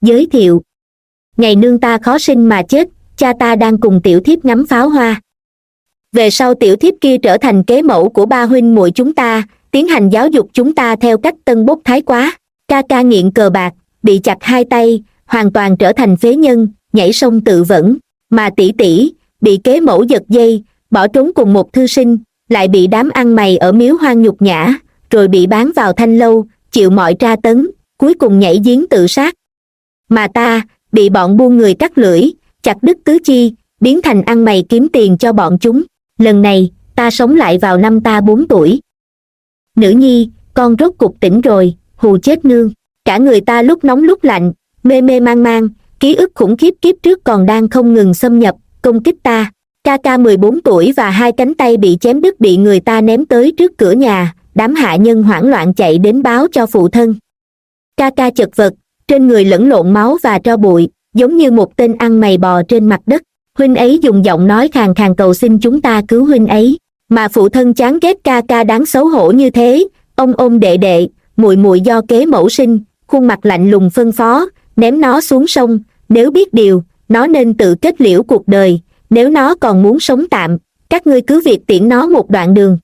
Giới thiệu. Ngày nương ta khó sinh mà chết, cha ta đang cùng tiểu thiếp ngắm pháo hoa. Về sau tiểu thiếp kia trở thành kế mẫu của ba huynh muội chúng ta, tiến hành giáo dục chúng ta theo cách tân bốc thái quá. Ca ca nghiện cờ bạc, bị chặt hai tay, hoàn toàn trở thành phế nhân, nhảy sông tự vẫn. Mà tỷ tỷ, bị kế mẫu giật dây, bỏ trốn cùng một thư sinh, lại bị đám ăn mày ở miếu hoang nhục nhã, rồi bị bán vào thanh lâu, chịu mọi tra tấn, cuối cùng nhảy giếng tự sát. Mà ta, bị bọn buôn người cắt lưỡi, chặt đứt tứ chi, biến thành ăn mày kiếm tiền cho bọn chúng. Lần này, ta sống lại vào năm ta 4 tuổi. Nữ nhi, con rốt cục tỉnh rồi, hù chết nương. Cả người ta lúc nóng lúc lạnh, mê mê mang mang, ký ức khủng khiếp kiếp trước còn đang không ngừng xâm nhập, công kích ta. Ca ca 14 tuổi và hai cánh tay bị chém đứt bị người ta ném tới trước cửa nhà, đám hạ nhân hoảng loạn chạy đến báo cho phụ thân. Ca ca chật vật, trên người lẫn lộn máu và tro bụi, giống như một tên ăn mày bò trên mặt đất. Huynh ấy dùng giọng nói khàn khàn cầu xin chúng ta cứu huynh ấy, mà phụ thân chán ghét ca ca đáng xấu hổ như thế. Ông ôm đệ đệ, muội muội do kế mẫu sinh, khuôn mặt lạnh lùng phân phó, ném nó xuống sông. Nếu biết điều, nó nên tự kết liễu cuộc đời. Nếu nó còn muốn sống tạm, các ngươi cứ việc tiễn nó một đoạn đường.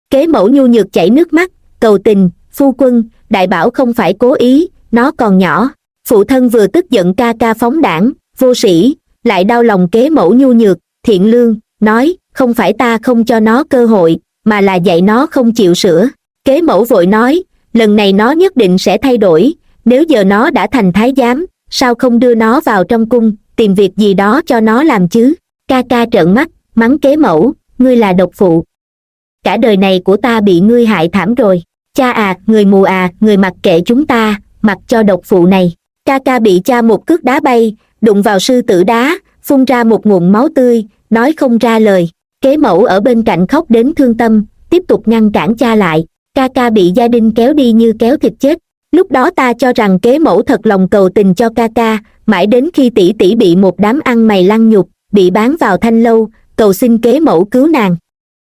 Kế mẫu nhu nhược chảy nước mắt, cầu tình, phu quân, đại bảo không phải cố ý, nó còn nhỏ. Phụ thân vừa tức giận ca ca phóng đảng, vô sĩ, lại đau lòng kế mẫu nhu nhược, thiện lương, nói, không phải ta không cho nó cơ hội, mà là dạy nó không chịu sửa. Kế mẫu vội nói, lần này nó nhất định sẽ thay đổi, nếu giờ nó đã thành thái giám, sao không đưa nó vào trong cung, tìm việc gì đó cho nó làm chứ. Ca ca trợn mắt, mắng kế mẫu, ngươi là độc phụ. Cả đời này của ta bị ngươi hại thảm rồi. Cha à, người mù à, người mặc kệ chúng ta, mặc cho độc phụ này. Ca ca bị cha một cước đá bay, đụng vào sư tử đá, phun ra một ngụm máu tươi, nói không ra lời. Kế mẫu ở bên cạnh khóc đến thương tâm, tiếp tục ngăn cản cha lại. Ca ca bị gia đình kéo đi như kéo thịt chết. Lúc đó ta cho rằng kế mẫu thật lòng cầu tình cho ca ca, mãi đến khi tỷ tỷ bị một đám ăn mày lăng nhục, bị bán vào thanh lâu, cầu xin kế mẫu cứu nàng.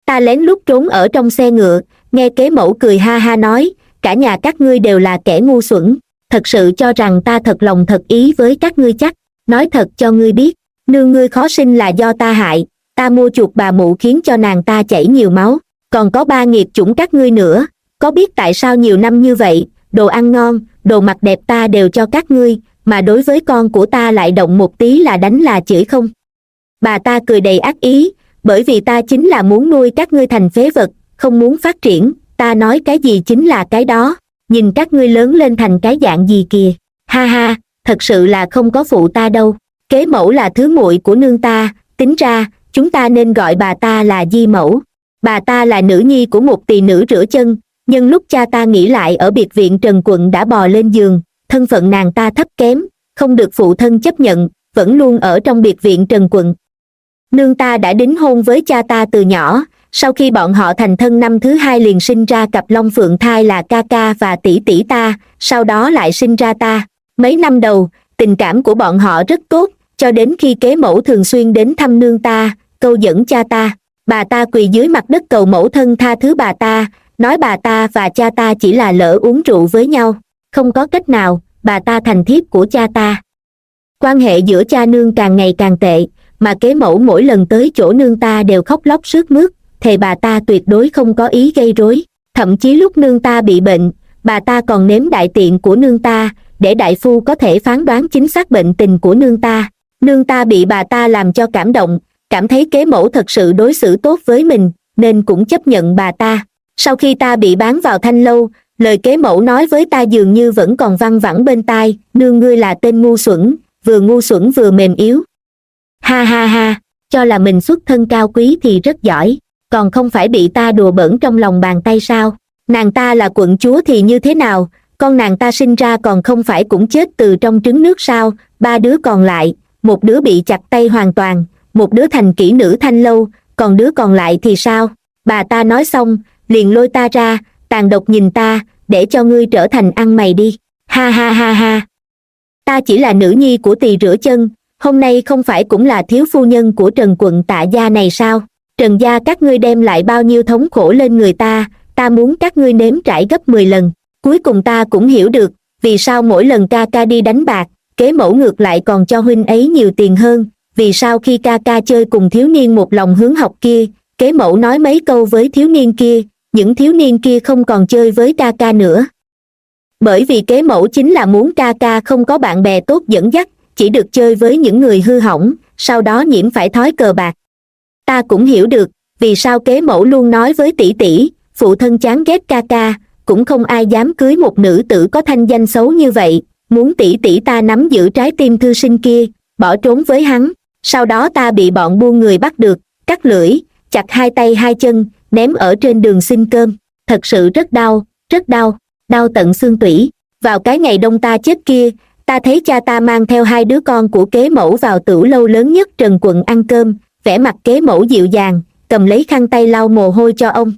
Ta lén lút trốn ở trong xe ngựa, nghe kế mẫu cười ha ha nói, cả nhà các ngươi đều là kẻ ngu xuẩn, thật sự cho rằng ta thật lòng thật ý với các ngươi chắc. Nói thật cho ngươi biết, nương ngươi khó sinh là do ta hại, ta mua chuộc bà mụ khiến cho nàng ta chảy nhiều máu, còn có ba nghiệt chủng các ngươi nữa, có biết tại sao nhiều năm như vậy, đồ ăn ngon, đồ mặc đẹp ta đều cho các ngươi, mà đối với con của ta lại động một tí là đánh là chửi không. Bà ta cười đầy ác ý, bởi vì ta chính là muốn nuôi các ngươi thành phế vật, không muốn phát triển, ta nói cái gì chính là cái đó, nhìn các ngươi lớn lên thành cái dạng gì kìa. Ha ha, thật sự là không có phụ ta đâu. Kế mẫu là thứ muội của nương ta, tính ra, chúng ta nên gọi bà ta là di mẫu. Bà ta là nữ nhi của một tỳ nữ rửa chân, nhưng lúc cha ta nghỉ lại ở biệt viện Trần Quận đã bò lên giường, thân phận nàng ta thấp kém, không được phụ thân chấp nhận, vẫn luôn ở trong biệt viện Trần Quận. Nương ta đã đính hôn với cha ta từ nhỏ, sau khi bọn họ thành thân năm thứ hai liền sinh ra cặp long phượng thai là ca ca và tỷ tỷ ta, sau đó lại sinh ra ta. Mấy năm đầu, tình cảm của bọn họ rất tốt, cho đến khi kế mẫu thường xuyên đến thăm nương ta, câu dẫn cha ta. Bà ta quỳ dưới mặt đất cầu mẫu thân tha thứ bà ta, nói bà ta và cha ta chỉ là lỡ uống rượu với nhau. Không có cách nào, bà ta thành thiếp của cha ta. Quan hệ giữa cha nương càng ngày càng tệ, mà kế mẫu mỗi lần tới chỗ nương ta đều khóc lóc sướt mướt, thề bà ta tuyệt đối không có ý gây rối. Thậm chí lúc nương ta bị bệnh, bà ta còn nếm đại tiện của nương ta, để đại phu có thể phán đoán chính xác bệnh tình của nương ta. Nương ta bị bà ta làm cho cảm động, cảm thấy kế mẫu thật sự đối xử tốt với mình, nên cũng chấp nhận bà ta. Sau khi ta bị bán vào thanh lâu, lời kế mẫu nói với ta dường như vẫn còn văng vẳng bên tai, nương ngươi là tên ngu xuẩn vừa mềm yếu. Ha ha ha, cho là mình xuất thân cao quý thì rất giỏi, còn không phải bị ta đùa bỡn trong lòng bàn tay sao? Nàng ta là quận chúa thì như thế nào, con nàng ta sinh ra còn không phải cũng chết từ trong trứng nước sao? Ba đứa còn lại, một đứa bị chặt tay hoàn toàn, một đứa thành kỹ nữ thanh lâu, còn đứa còn lại thì sao? Bà ta nói xong, liền lôi ta ra, tàn độc nhìn ta, để cho ngươi trở thành ăn mày đi. Ha ha ha ha. Ta chỉ là nữ nhi của tỳ rửa chân, hôm nay không phải cũng là thiếu phu nhân của Trần Quận Tạ gia này sao? Trần gia các ngươi đem lại bao nhiêu thống khổ lên người ta muốn các ngươi nếm trải gấp 10 lần. Cuối cùng ta cũng hiểu được, vì sao mỗi lần ca ca đi đánh bạc, kế mẫu ngược lại còn cho huynh ấy nhiều tiền hơn, vì sao khi ca ca chơi cùng thiếu niên một lòng hướng học kia, kế mẫu nói mấy câu với thiếu niên kia, những thiếu niên kia không còn chơi với ca ca nữa. Bởi vì kế mẫu chính là muốn ca ca không có bạn bè tốt dẫn dắt, chỉ được chơi với những người hư hỏng, sau đó nhiễm phải thói cờ bạc. Ta cũng hiểu được, vì sao kế mẫu luôn nói với tỷ tỷ, phụ thân chán ghét ca ca, cũng không ai dám cưới một nữ tử có thanh danh xấu như vậy, muốn tỷ tỷ ta nắm giữ trái tim thư sinh kia, bỏ trốn với hắn, sau đó ta bị bọn buôn người bắt được, cắt lưỡi, chặt hai tay hai chân, ném ở trên đường xin cơm, thật sự rất đau, đau tận xương tủy. Vào cái ngày đông ta chết kia, ta thấy cha ta mang theo hai đứa con của kế mẫu vào tửu lâu lớn nhất Trần quận ăn cơm, vẻ mặt kế mẫu dịu dàng, cầm lấy khăn tay lau mồ hôi cho ông.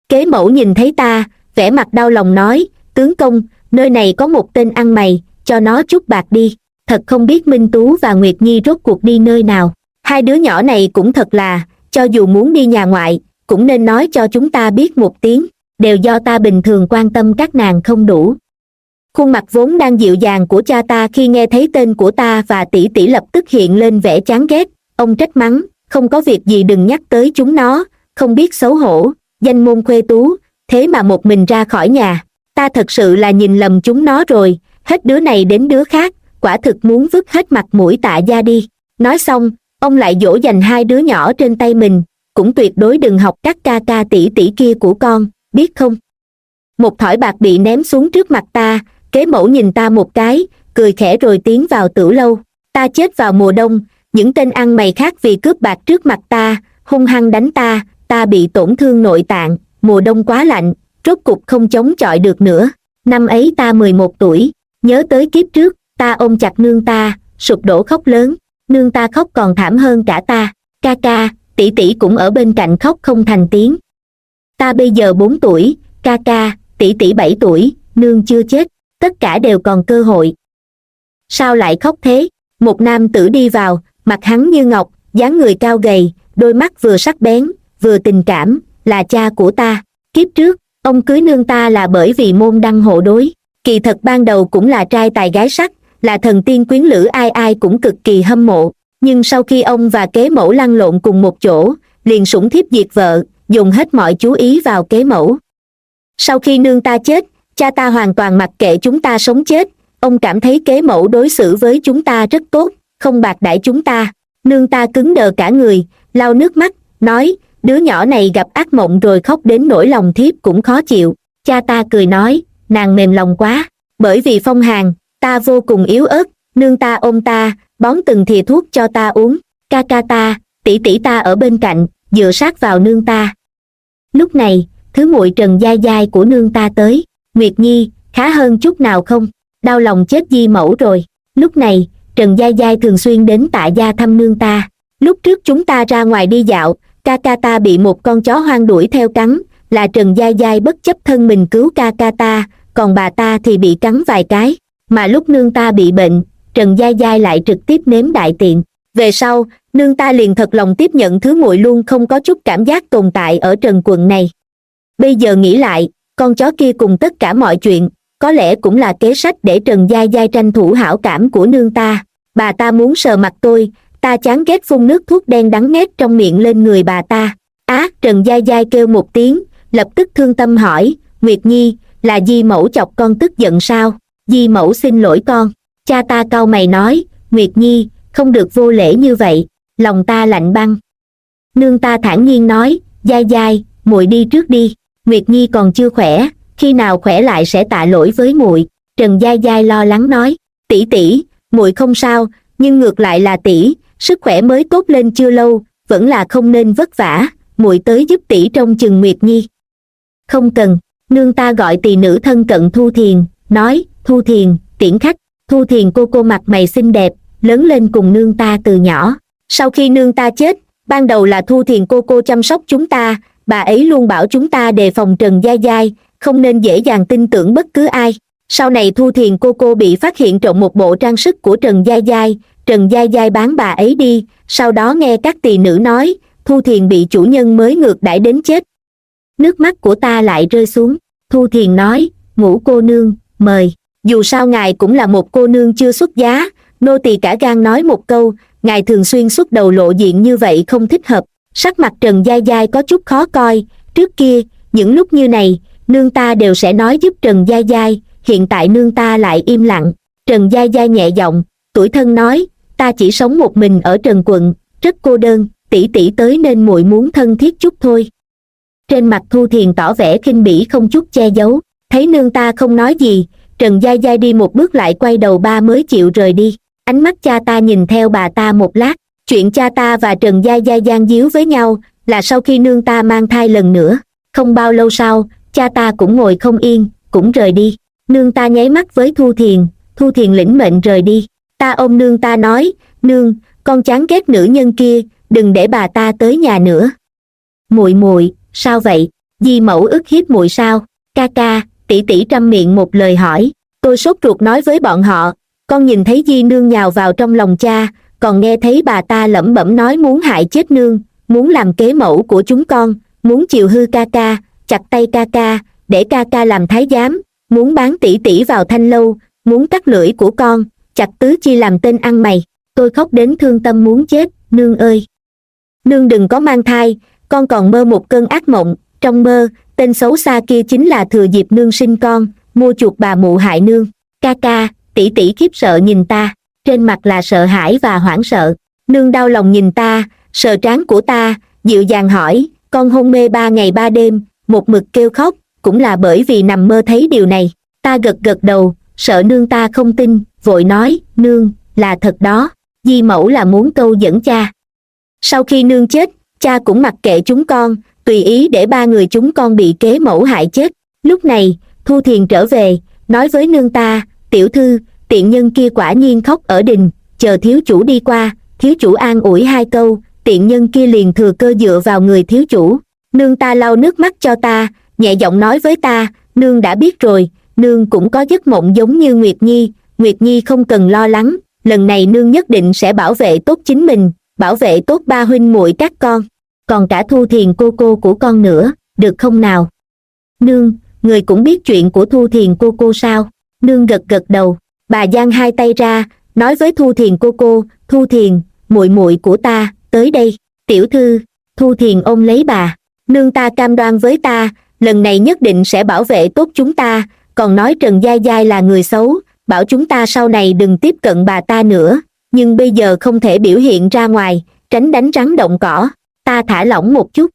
Kế mẫu nhìn thấy ta, vẻ mặt đau lòng nói, tướng công, nơi này có một tên ăn mày, cho nó chút bạc đi. Thật không biết Minh Tú và Nguyệt Nhi rốt cuộc đi nơi nào. Hai đứa nhỏ này cũng thật là, cho dù muốn đi nhà ngoại, cũng nên nói cho chúng ta biết một tiếng, đều do ta bình thường quan tâm các nàng không đủ. Khuôn mặt vốn đang dịu dàng của cha ta khi nghe thấy tên của ta và tỷ tỷ lập tức hiện lên vẻ chán ghét, ông trách mắng, không có việc gì đừng nhắc tới chúng nó, không biết xấu hổ, danh môn khuê tú, thế mà một mình ra khỏi nhà, ta thật sự là nhìn lầm chúng nó rồi, hết đứa này đến đứa khác, quả thực muốn vứt hết mặt mũi Tạ gia đi. Nói xong, ông lại dỗ dành hai đứa nhỏ trên tay mình, cũng tuyệt đối đừng học các ca ca tỷ tỷ kia của con, biết không? Một thỏi bạc bị ném xuống trước mặt ta, kế mẫu nhìn ta một cái, cười khẽ rồi tiến vào tửu lâu. Ta chết vào mùa đông, những tên ăn mày khác vì cướp bạc trước mặt ta, hung hăng đánh ta bị tổn thương nội tạng, mùa đông quá lạnh, rốt cục không chống chọi được nữa. Năm ấy ta 11 tuổi, nhớ tới kiếp trước, ta ôm chặt nương ta, sụp đổ khóc lớn, nương ta khóc còn thảm hơn cả ta, ca ca, tỷ tỷ cũng ở bên cạnh khóc không thành tiếng. Ta bây giờ 4 tuổi, ca ca, tỷ tỷ 7 tuổi, nương chưa chết, tất cả đều còn cơ hội. Sao lại khóc thế? Một nam tử đi vào, mặt hắn như ngọc, dáng người cao gầy, đôi mắt vừa sắc bén, vừa tình cảm, là cha của ta. Kiếp trước, ông cưới nương ta là bởi vì môn đăng hộ đối. Kỳ thật ban đầu cũng là trai tài gái sắc, là thần tiên quyến lữ ai ai cũng cực kỳ hâm mộ. Nhưng sau khi ông và kế mẫu lăn lộn cùng một chỗ, liền sủng thiếp diệt vợ, dùng hết mọi chú ý vào kế mẫu. Sau khi nương ta chết, cha ta hoàn toàn mặc kệ chúng ta sống chết, ông cảm thấy kế mẫu đối xử với chúng ta rất tốt, không bạc đãi chúng ta. Nương ta cứng đờ cả người, lau nước mắt, nói, đứa nhỏ này gặp ác mộng rồi khóc đến nỗi lòng thiếp cũng khó chịu. Cha ta cười nói, nàng mềm lòng quá, bởi vì phong hàn, ta vô cùng yếu ớt, nương ta ôm ta, bón từng thìa thuốc cho ta uống, ca ca ta, tỷ tỷ ta ở bên cạnh, dựa sát vào nương ta. Lúc này, thứ muội Trần Giai Giai của nương ta tới, Nguyệt Nhi, khá hơn chút nào không? Đau lòng chết di mẫu rồi. Lúc này, Trần Giai Giai thường xuyên đến Tạ gia thăm nương ta. Lúc trước chúng ta ra ngoài đi dạo, ca ca ta bị một con chó hoang đuổi theo cắn, là Trần Giai Giai bất chấp thân mình cứu ca ca ta, còn bà ta thì bị cắn vài cái. Mà lúc nương ta bị bệnh, Trần Giai Giai lại trực tiếp nếm đại tiện. Về sau, nương ta liền thật lòng tiếp nhận thứ muội luôn không có chút cảm giác tồn tại ở Trần quận này. Bây giờ nghĩ lại, con chó kia cùng tất cả mọi chuyện, có lẽ cũng là kế sách để Trần Giai Giai tranh thủ hảo cảm của nương ta. Bà ta muốn sờ mặt tôi, ta chán ghét phun nước thuốc đen đắng nghét trong miệng lên người bà ta. Á, Trần Giai Giai kêu một tiếng, lập tức thương tâm hỏi, Nguyệt Nhi, là di mẫu chọc con tức giận sao? Di mẫu xin lỗi con. Cha ta cau mày nói, Nguyệt Nhi, không được vô lễ như vậy, lòng ta lạnh băng. Nương ta thản nhiên nói, Giai Giai, muội đi trước đi, Nguyệt Nhi còn chưa khỏe, khi nào khỏe lại sẽ tạ lỗi với muội. Trần Giai Giai lo lắng nói, tỷ tỷ, muội không sao, nhưng ngược lại là tỷ, sức khỏe mới tốt lên chưa lâu, vẫn là không nên vất vả, muội tới giúp tỷ trông chừng Nguyệt Nhi. Không cần, nương ta gọi tỳ nữ thân cận Thu Thiền, nói, Thu Thiền, tiễn khách. Thu Thiền cô mặt mày xinh đẹp, lớn lên cùng nương ta từ nhỏ. Sau khi nương ta chết, ban đầu là Thu Thiền cô chăm sóc chúng ta, bà ấy luôn bảo chúng ta đề phòng Trần Giai Giai, không nên dễ dàng tin tưởng bất cứ ai. Sau này Thu Thiền cô bị phát hiện trộm một bộ trang sức của Trần Giai Giai bán bà ấy đi, sau đó nghe các tỳ nữ nói, Thu Thiền bị chủ nhân mới ngược đãi đến chết. Nước mắt của ta lại rơi xuống. Thu Thiền nói, Ngũ cô nương, mời. dù sao ngài cũng là một cô nương chưa xuất giá, nô tỳ cả gan nói một câu, ngài thường xuyên xuất đầu lộ diện như vậy không thích hợp. Sắc mặt Trần Giai Giai có chút khó coi, trước kia, những lúc như này, nương ta đều sẽ nói giúp Trần Giai Giai, hiện tại nương ta lại im lặng. Trần Giai Giai nhẹ giọng, tủi thân nói, ta chỉ sống một mình ở Trần quận, rất cô đơn, tỷ tỷ tới nên muội muốn thân thiết chút thôi. Trên mặt Thu Thiền tỏ vẻ khinh bỉ không chút che giấu, thấy nương ta không nói gì, Trần Giai Giai đi một bước lại quay đầu ba mới chịu rời đi. Ánh mắt cha ta nhìn theo bà ta một lát, chuyện cha ta và Trần Giai Giai gian díu với nhau là sau khi nương ta mang thai lần nữa. Không bao lâu sau, cha ta cũng ngồi không yên, cũng rời đi. Nương ta nháy mắt với Thu Thiền lĩnh mệnh rời đi. Ta ôm nương ta nói, nương, con chán ghét nữ nhân kia, đừng để bà ta tới nhà nữa. Muội, sao vậy? Di mẫu ức hiếp muội sao? Ca ca, tỷ tỷ trăm miệng một lời hỏi. Tôi sốt ruột nói với bọn họ, con nhìn thấy Di nương nhào vào trong lòng cha, còn nghe thấy bà ta lẩm bẩm nói muốn hại chết nương, muốn làm kế mẫu của chúng con, muốn chiều hư ca ca, chặt tay ca ca, để ca ca làm thái giám, muốn bán tỷ tỷ vào thanh lâu, muốn cắt lưỡi của con, chặt tứ chi làm tên ăn mày. Tôi khóc đến thương tâm muốn chết, nương ơi. Nương đừng có mang thai, con còn mơ một cơn ác mộng, trong mơ, tên xấu xa kia chính là thừa dịp nương sinh con, mua chuộc bà mụ hại nương. Ca ca, tỷ tỷ khiếp sợ nhìn ta, trên mặt là sợ hãi và hoảng sợ. Nương đau lòng nhìn ta, sờ trán của ta, dịu dàng hỏi, con hôn mê 3 ngày 3 đêm, một mực kêu khóc, cũng là bởi vì nằm mơ thấy điều này. Ta gật đầu, sợ nương ta không tin, vội nói, nương, là thật đó, Di mẫu là muốn câu dẫn cha. Sau khi nương chết, cha cũng mặc kệ chúng con, tùy ý để 3 người chúng con bị kế mẫu hại chết. Lúc này, Thu Thiền trở về, nói với nương ta, tiểu thư, tiện nhân kia quả nhiên khóc ở đình, chờ thiếu chủ đi qua, thiếu chủ an ủi 2 câu, tiện nhân kia liền thừa cơ dựa vào người thiếu chủ. Nương ta lau nước mắt cho ta, nhẹ giọng nói với ta, nương đã biết rồi, nương cũng có giấc mộng giống như Nguyệt Nhi không cần lo lắng, lần này nương nhất định sẽ bảo vệ tốt chính mình, bảo vệ tốt 3 huynh muội các con, còn cả Thu Thiền cô của con nữa, được không nào? Nương, người cũng biết chuyện của Thu Thiền cô sao? Nương gật đầu, bà giang 2 tay ra, nói với Thu Thiền cô, Thu Thiền, muội muội của ta, tới đây. Tiểu thư. Thu Thiền ôm lấy bà, nương ta cam đoan với ta, lần này nhất định sẽ bảo vệ tốt chúng ta, còn nói Trần Giai Giai là người xấu, bảo chúng ta sau này đừng tiếp cận bà ta nữa, nhưng bây giờ không thể biểu hiện ra ngoài, tránh đánh rắn động cỏ. Ta thả lỏng một chút.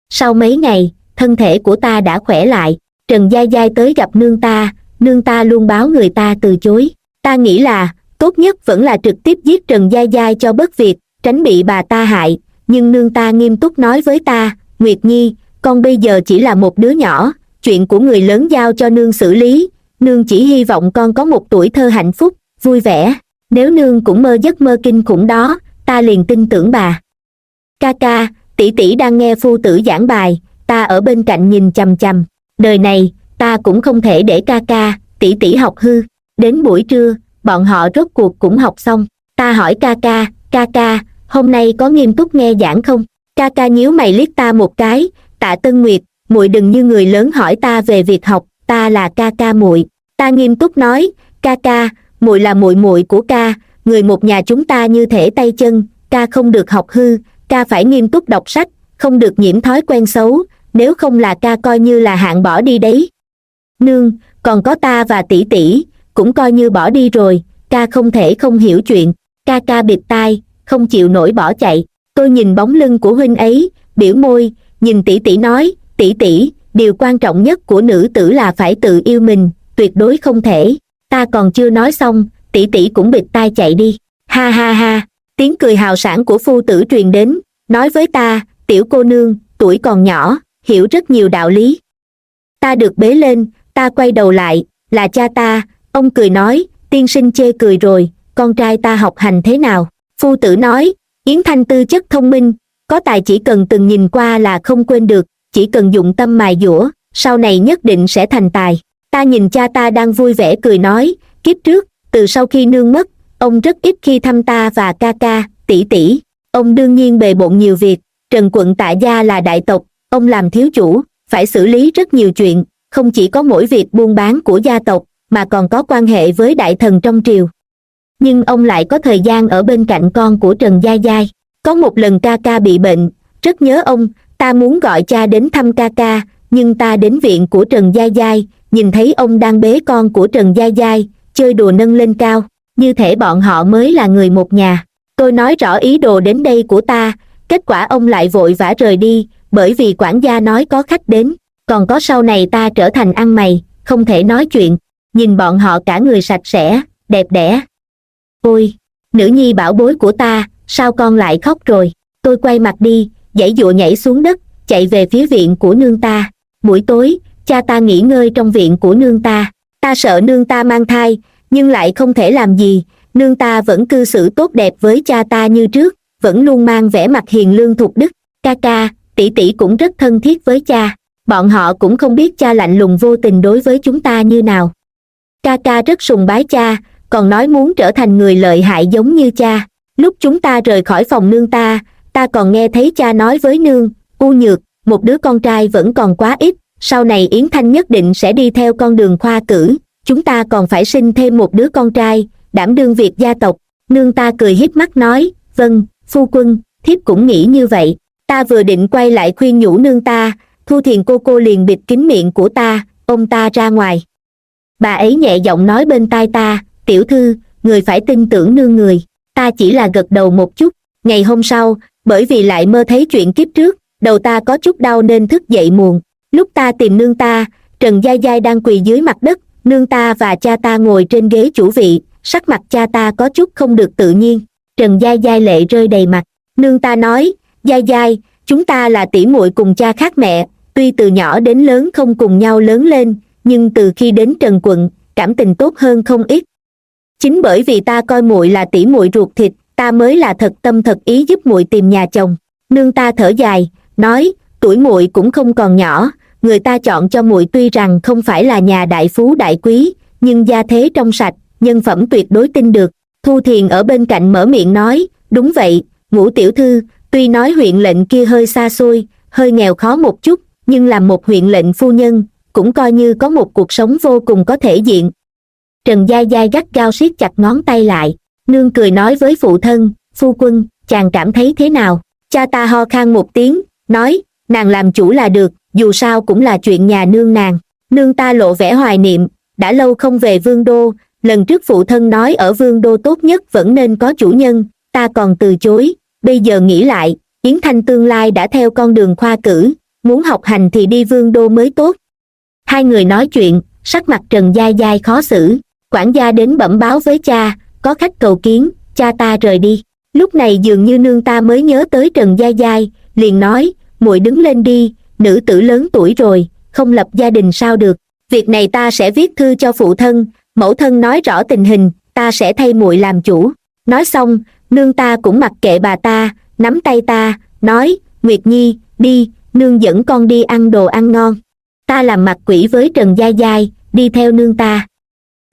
Sau mấy ngày, thân thể của ta đã khỏe lại, Trần Giai Giai tới gặp nương ta luôn báo người ta từ chối. Ta nghĩ là, tốt nhất vẫn là trực tiếp giết Trần Giai Giai cho bất việc, tránh bị bà ta hại, nhưng nương ta nghiêm túc nói với ta, Nguyệt Nhi, con bây giờ chỉ là một đứa nhỏ, chuyện của người lớn giao cho nương xử lý, nương chỉ hy vọng con có một tuổi thơ hạnh phúc, vui vẻ, nếu nương cũng mơ giấc mơ kinh khủng đó, ta liền tin tưởng bà. Ca ca, tỷ tỷ đang nghe phu tử giảng bài, ta ở bên cạnh nhìn chằm chằm, đời này, ta cũng không thể để ca ca, tỷ tỷ học hư. Đến buổi trưa, bọn họ rốt cuộc cũng học xong, ta hỏi ca ca, hôm nay có nghiêm túc nghe giảng không? Ca ca nhíu mày liếc ta một cái, Tạ Tân Nguyệt, muội đừng như người lớn hỏi ta về việc học, ta là ca ca muội. Ta nghiêm túc nói, ca ca, muội là muội muội của ca, người một nhà chúng ta như thể tay chân, ca không được học hư, ca phải nghiêm túc đọc sách, không được nhiễm thói quen xấu, nếu không là ca coi như là hạng bỏ đi đấy. Nương, còn có ta và tỷ tỷ, cũng coi như bỏ đi rồi, ca không thể không hiểu chuyện. Ca bịt tai, không chịu nổi bỏ chạy. Tôi nhìn bóng lưng của huynh ấy, biểu môi, nhìn tỷ tỷ nói, tỷ, điều quan trọng nhất của nữ tử là phải tự yêu mình, tuyệt đối không thể. Ta còn chưa nói xong, tỷ tỷ cũng bịt tai chạy đi. Ha ha ha, tiếng cười hào sảng của phu tử truyền đến, nói với ta, tiểu cô nương, tuổi còn nhỏ, hiểu rất nhiều đạo lý. Ta được bế lên, ta quay đầu lại, là cha ta, ông cười nói, tiên sinh chê cười rồi, con trai ta học hành thế nào? Phu tử nói, Yến Thanh tư chất thông minh, có tài chỉ cần từng nhìn qua là không quên được, chỉ cần dụng tâm mài dũa, sau này nhất định sẽ thành tài. Ta nhìn cha ta đang vui vẻ cười nói, kiếp trước, từ sau khi nương mất, ông rất ít khi thăm ta và ca, tỷ. Ông đương nhiên bề bộn nhiều việc, Trần quận Tạ gia là đại tộc, ông làm thiếu chủ, phải xử lý rất nhiều chuyện, không chỉ có mỗi việc buôn bán của gia tộc, mà còn có quan hệ với đại thần trong triều. Nhưng ông lại có thời gian ở bên cạnh con của Trần Giai Giai. Có một lần ca ca bị bệnh, rất nhớ ông, ta muốn gọi cha đến thăm ca ca, nhưng ta đến viện của Trần Giai Giai, nhìn thấy ông đang bế con của Trần Giai Giai, chơi đùa nâng lên cao, như thể bọn họ mới là người một nhà. Tôi nói rõ ý đồ đến đây của ta, kết quả ông lại vội vã rời đi, bởi vì quản gia nói có khách đến, còn có sau này ta trở thành ăn mày, không thể nói chuyện. Nhìn bọn họ cả người sạch sẽ, đẹp đẽ. Ôi, nữ nhi bảo bối của ta, sao con lại khóc rồi? Tôi quay mặt đi, giãy giụa nhảy xuống đất, chạy về phía viện của nương ta. Buổi tối, cha ta nghỉ ngơi trong viện của nương ta. Ta sợ nương ta mang thai, nhưng lại không thể làm gì. Nương ta vẫn cư xử tốt đẹp với cha ta như trước, vẫn luôn mang vẻ mặt hiền lương thục đức. Ca ca, tỷ tỷ cũng rất thân thiết với cha. Bọn họ cũng không biết cha lạnh lùng vô tình đối với chúng ta như nào. Ca ca rất sùng bái cha, còn nói muốn trở thành người lợi hại giống như cha. Lúc chúng ta rời khỏi phòng nương ta còn nghe thấy cha nói với nương, U Nhược, một đứa con trai vẫn còn quá ít, sau này Yến Thanh nhất định sẽ đi theo con đường khoa cử, chúng ta còn phải sinh thêm một đứa con trai, đảm đương việc gia tộc. Nương ta cười híp mắt nói, vâng, phu quân, thiếp cũng nghĩ như vậy. Ta vừa định quay lại khuyên nhủ nương ta, Thu Thiền cô liền bịt kín miệng của ta, ôm ta ra ngoài. Bà ấy nhẹ giọng nói bên tai ta, tiểu thư, người phải tin tưởng nương người. Ta chỉ là gật đầu một chút. Ngày hôm sau, bởi vì lại mơ thấy chuyện kiếp trước, đầu ta có chút đau nên thức dậy muộn. Lúc ta tìm nương ta, Trần Giai Giai đang quỳ dưới mặt đất, nương ta và cha ta ngồi trên ghế chủ vị, sắc mặt cha ta có chút không được tự nhiên. Trần Giai Giai lệ rơi đầy mặt. Nương ta nói, Giai Giai, chúng ta là tỷ muội cùng cha khác mẹ, tuy từ nhỏ đến lớn không cùng nhau lớn lên, nhưng từ khi đến Trần quận, cảm tình tốt hơn không ít. Chính bởi vì ta coi muội là tỷ muội ruột thịt, ta mới là thật tâm thật ý giúp muội tìm nhà chồng. Nương ta thở dài, nói, tuổi muội cũng không còn nhỏ, người ta chọn cho muội tuy rằng không phải là nhà đại phú đại quý, nhưng gia thế trong sạch, nhân phẩm tuyệt đối tin được. Thu Thiền ở bên cạnh mở miệng nói, đúng vậy, Ngũ tiểu thư, tuy nói huyện lệnh kia hơi xa xôi, hơi nghèo khó một chút, nhưng làm một huyện lệnh phu nhân, cũng coi như có một cuộc sống vô cùng có thể diện. Trần Giai Giai gắt gao siết chặt ngón tay lại, nương cười nói với phụ thân, phu quân, chàng cảm thấy thế nào? Cha ta ho khan một tiếng, nói, nàng làm chủ là được, dù sao cũng là chuyện nhà nương nàng. Nương ta lộ vẻ hoài niệm, đã lâu không về Vương Đô, lần trước phụ thân nói ở Vương Đô tốt nhất vẫn nên có chủ nhân, ta còn từ chối, bây giờ nghĩ lại, Yến Thanh tương lai đã theo con đường khoa cử, muốn học hành thì đi Vương Đô mới tốt. Hai người nói chuyện, sắc mặt Trần Giai Giai khó xử, quản gia đến bẩm báo với cha, có khách cầu kiến, cha ta rời đi. Lúc này dường như nương ta mới nhớ tới Trần Giai Giai, liền nói, muội đứng lên đi, nữ tử lớn tuổi rồi, không lập gia đình sao được. Việc này ta sẽ viết thư cho phụ thân, mẫu thân nói rõ tình hình, ta sẽ thay muội làm chủ. Nói xong, nương ta cũng mặc kệ bà ta, nắm tay ta, nói, Nguyệt Nhi, đi, nương dẫn con đi ăn đồ ăn ngon. Ta làm mặt quỷ với Trần Giai Giai, đi theo nương ta.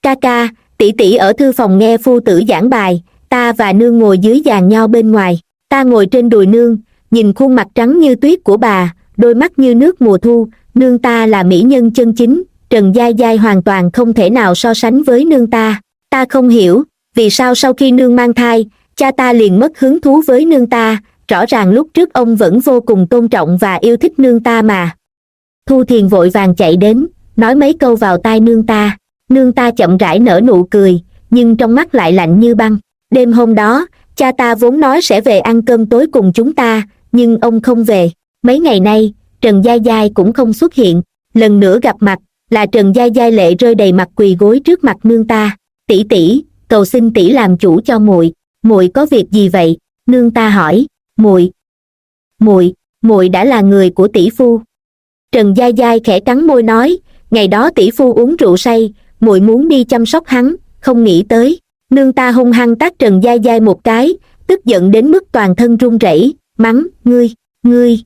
Ca ca, tỷ tỷ ở thư phòng nghe phu tử giảng bài, ta và nương ngồi dưới giàn nho bên ngoài. Ta ngồi trên đùi nương, nhìn khuôn mặt trắng như tuyết của bà, đôi mắt như nước mùa thu, nương ta là mỹ nhân chân chính, Trần Giai Giai hoàn toàn không thể nào so sánh với nương ta. Ta không hiểu, vì sao sau khi nương mang thai, cha ta liền mất hứng thú với nương ta, rõ ràng lúc trước ông vẫn vô cùng tôn trọng và yêu thích nương ta mà. Thu Thiền vội vàng chạy đến, nói mấy câu vào tai nương ta. Nương ta chậm rãi nở nụ cười, nhưng trong mắt lại lạnh như băng. Đêm hôm đó, cha ta vốn nói sẽ về ăn cơm tối cùng chúng ta, nhưng ông không về. Mấy ngày nay, Trần Giai Giai cũng không xuất hiện. Lần nữa gặp mặt, là Trần Giai Giai lệ rơi đầy mặt quỳ gối trước mặt nương ta. Tỷ tỷ, cầu xin tỷ làm chủ cho muội. Muội có việc gì vậy? Nương ta hỏi. Muội đã là người của tỷ phu. Trần Giai Giai khẽ cắn môi nói, ngày đó tỷ phu uống rượu say, muội muốn đi chăm sóc hắn, không nghĩ tới. Nương ta hung hăng tát Trần Giai Giai một cái, tức giận đến mức toàn thân run rẩy, mắng, ngươi.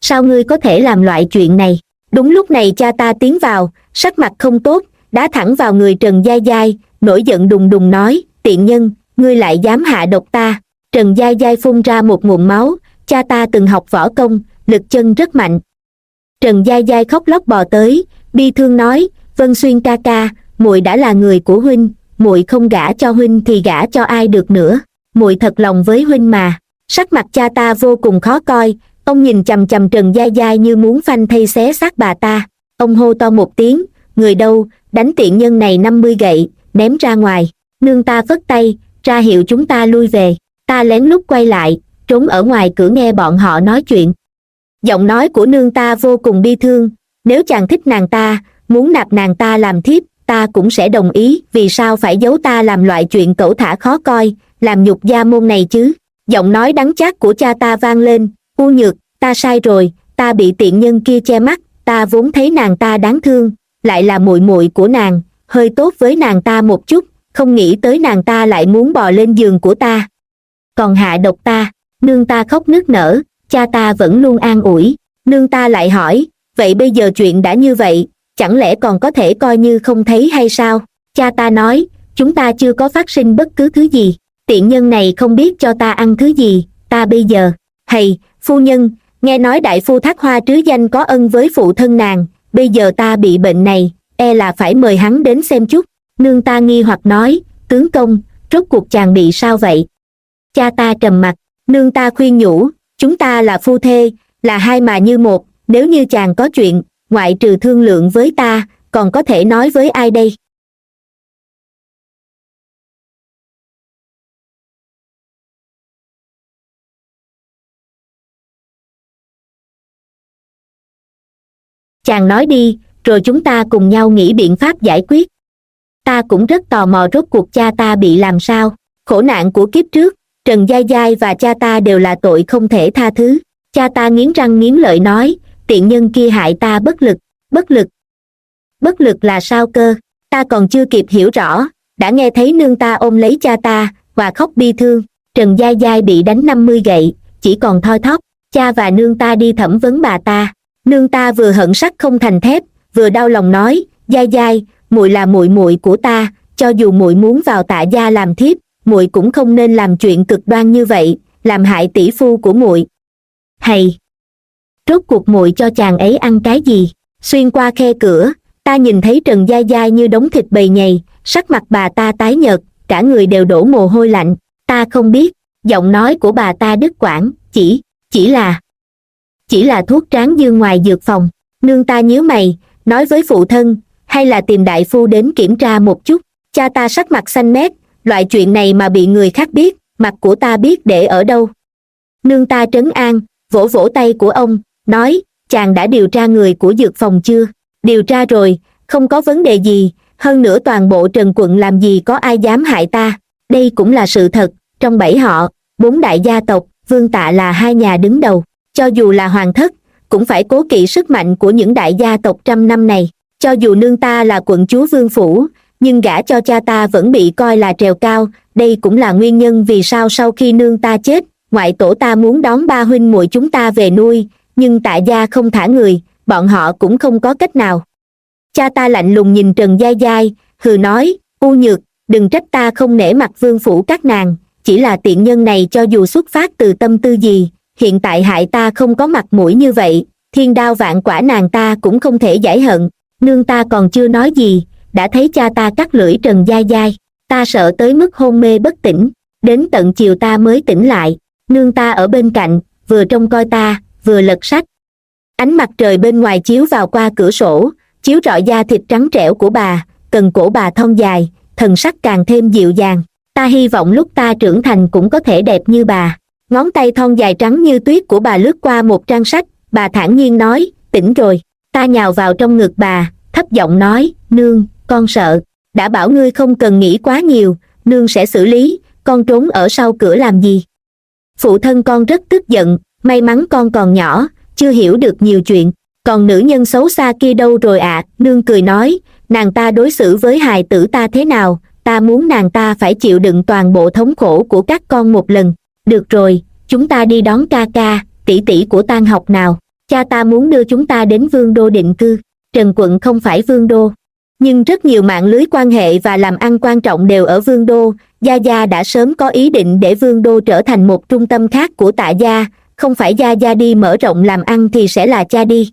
Sao ngươi có thể làm loại chuyện này? Đúng lúc này cha ta tiến vào, sắc mặt không tốt, đá thẳng vào người Trần Giai Giai, nổi giận đùng đùng nói, tiện nhân, ngươi lại dám hạ độc ta. Trần Giai Giai phun ra một ngụm máu, cha ta từng học võ công, lực chân rất mạnh. Trần Giai Giai khóc lóc bò tới, bi thương nói, Vân Xuyên ca ca, muội đã là người của huynh, muội không gả cho huynh thì gả cho ai được nữa, muội thật lòng với huynh mà. Sắc mặt cha ta vô cùng khó coi, ông nhìn chằm chằm Trần Giai Giai như muốn phanh thây xé xác bà ta. Ông hô to một tiếng, người đâu, đánh tiện nhân này 50 gậy, ném ra ngoài. Nương ta phất tay, ra hiệu chúng ta lui về. Ta lén lút quay lại, trốn ở ngoài cửa nghe bọn họ nói chuyện. Giọng nói của nương ta vô cùng bi thương, nếu chàng thích nàng ta, muốn nạp nàng ta làm thiếp, ta cũng sẽ đồng ý, vì sao phải giấu ta làm loại chuyện cẩu thả khó coi, làm nhục gia môn này chứ. Giọng nói đắng chát của cha ta vang lên, U Nhược, ta sai rồi, ta bị tiện nhân kia che mắt, ta vốn thấy nàng ta đáng thương, lại là muội muội của nàng, hơi tốt với nàng ta một chút, không nghĩ tới nàng ta lại muốn bò lên giường của ta. Còn hạ độc ta. Nương ta khóc nức nở, cha ta vẫn luôn an ủi. Nương ta lại hỏi, vậy bây giờ chuyện đã như vậy, chẳng lẽ còn có thể coi như không thấy hay sao? Cha ta nói, chúng ta chưa có phát sinh bất cứ thứ gì, tiện nhân này không biết cho ta ăn thứ gì, ta bây giờ. Hầy, phu nhân, nghe nói đại phu Thác Hoa trứ danh có ân với phụ thân nàng, bây giờ ta bị bệnh này, e là phải mời hắn đến xem chút. Nương ta nghi hoặc nói, tướng công, rốt cuộc chàng bị sao vậy? Cha ta trầm mặt, nương ta khuyên nhủ, chúng ta là phu thê, là hai mà như một, nếu như chàng có chuyện, ngoại trừ thương lượng với ta, còn có thể nói với ai đây? Chàng nói đi, rồi chúng ta cùng nhau nghĩ biện pháp giải quyết. Ta cũng rất tò mò rốt cuộc cha ta bị làm sao. Khổ nạn của kiếp trước, Trần Giai Giai và cha ta đều là tội không thể tha thứ. Cha ta nghiến răng nghiến lợi nói, tiện nhân kia hại ta bất lực, bất lực. Bất lực là sao cơ? Ta còn chưa kịp hiểu rõ, đã nghe thấy nương ta ôm lấy cha ta, và khóc bi thương. Trần Giai Giai bị đánh 50 gậy, chỉ còn thoi thóp. Cha và nương ta đi thẩm vấn bà ta. Nương ta vừa hận sắt không thành thép, vừa đau lòng nói, Giai Giai, muội là muội muội của ta, cho dù muội muốn vào Tạ gia làm thiếp, muội cũng không nên làm chuyện cực đoan như vậy, làm hại tỷ phu của muội. Hầy, rốt cuộc muội cho chàng ấy ăn cái gì? Xuyên qua khe cửa, ta nhìn thấy Trần Giai Giai như đống thịt bầy nhầy, sắc mặt bà ta tái nhợt, cả người đều đổ mồ hôi lạnh. Ta không biết. Giọng nói của bà ta đứt quãng, chỉ là thuốc tráng dương ngoài dược phòng. Nương ta nhíu mày, nói với phụ thân, hay là tìm đại phu đến kiểm tra một chút. Cha ta sắc mặt xanh mét, loại chuyện này mà bị người khác biết, mặt của ta biết để ở đâu. Nương ta trấn an, vỗ vỗ tay của ông, nói, chàng đã điều tra người của dược phòng chưa? Điều tra rồi, không có vấn đề gì, hơn nữa toàn bộ Trần quận làm gì có ai dám hại ta. Đây cũng là sự thật, trong 7 họ, 4 đại gia tộc, Vương Tạ là hai nhà đứng đầu. Cho dù là hoàng thất, cũng phải cố kỵ sức mạnh của những đại gia tộc trăm năm này. Cho dù nương ta là quận chúa Vương Phủ, nhưng gả cho cha ta vẫn bị coi là trèo cao. Đây cũng là nguyên nhân vì sao sau khi nương ta chết, ngoại tổ ta muốn đón ba huynh muội chúng ta về nuôi, nhưng Tạ gia không thả người, bọn họ cũng không có cách nào. Cha ta lạnh lùng nhìn Trần Giai Giai, hừ nói, U Nhược, đừng trách ta không nể mặt Vương Phủ các nàng, chỉ là tiện nhân này cho dù xuất phát từ tâm tư gì, hiện tại hại ta không có mặt mũi như vậy, thiên đao vạn quả nàng ta cũng không thể giải hận. Nương ta còn chưa nói gì, đã thấy cha ta cắt lưỡi Trần Giai Giai. Ta sợ tới mức hôn mê bất tỉnh, đến tận chiều ta mới tỉnh lại. Nương ta ở bên cạnh, vừa trông coi ta, vừa lật sách. Ánh mặt trời bên ngoài chiếu vào qua cửa sổ, chiếu rọi da thịt trắng trẻo của bà, cần cổ bà thon dài, thần sắc càng thêm dịu dàng. Ta hy vọng lúc ta trưởng thành cũng có thể đẹp như bà. Ngón tay thon dài trắng như tuyết của bà lướt qua một trang sách, bà thản nhiên nói, tỉnh rồi. Ta nhào vào trong ngực bà, thấp giọng nói, nương, con sợ. Đã bảo ngươi không cần nghĩ quá nhiều, nương sẽ xử lý, con trốn ở sau cửa làm gì? Phụ thân con rất tức giận, may mắn con còn nhỏ, chưa hiểu được nhiều chuyện. Còn nữ nhân xấu xa kia đâu rồi ạ? Nương cười nói, nàng ta đối xử với hài tử ta thế nào, ta muốn nàng ta phải chịu đựng toàn bộ thống khổ của các con một lần. Được rồi, chúng ta đi đón ca ca, tỷ tỷ của Tan học nào. Cha ta muốn đưa chúng ta đến Vương đô định cư. Trần quận không phải Vương đô, nhưng rất nhiều mạng lưới quan hệ và làm ăn quan trọng đều ở Vương đô. Gia Gia đã sớm có ý định để Vương đô trở thành một trung tâm khác của Tạ gia, không phải Gia Gia đi mở rộng làm ăn thì sẽ là cha đi.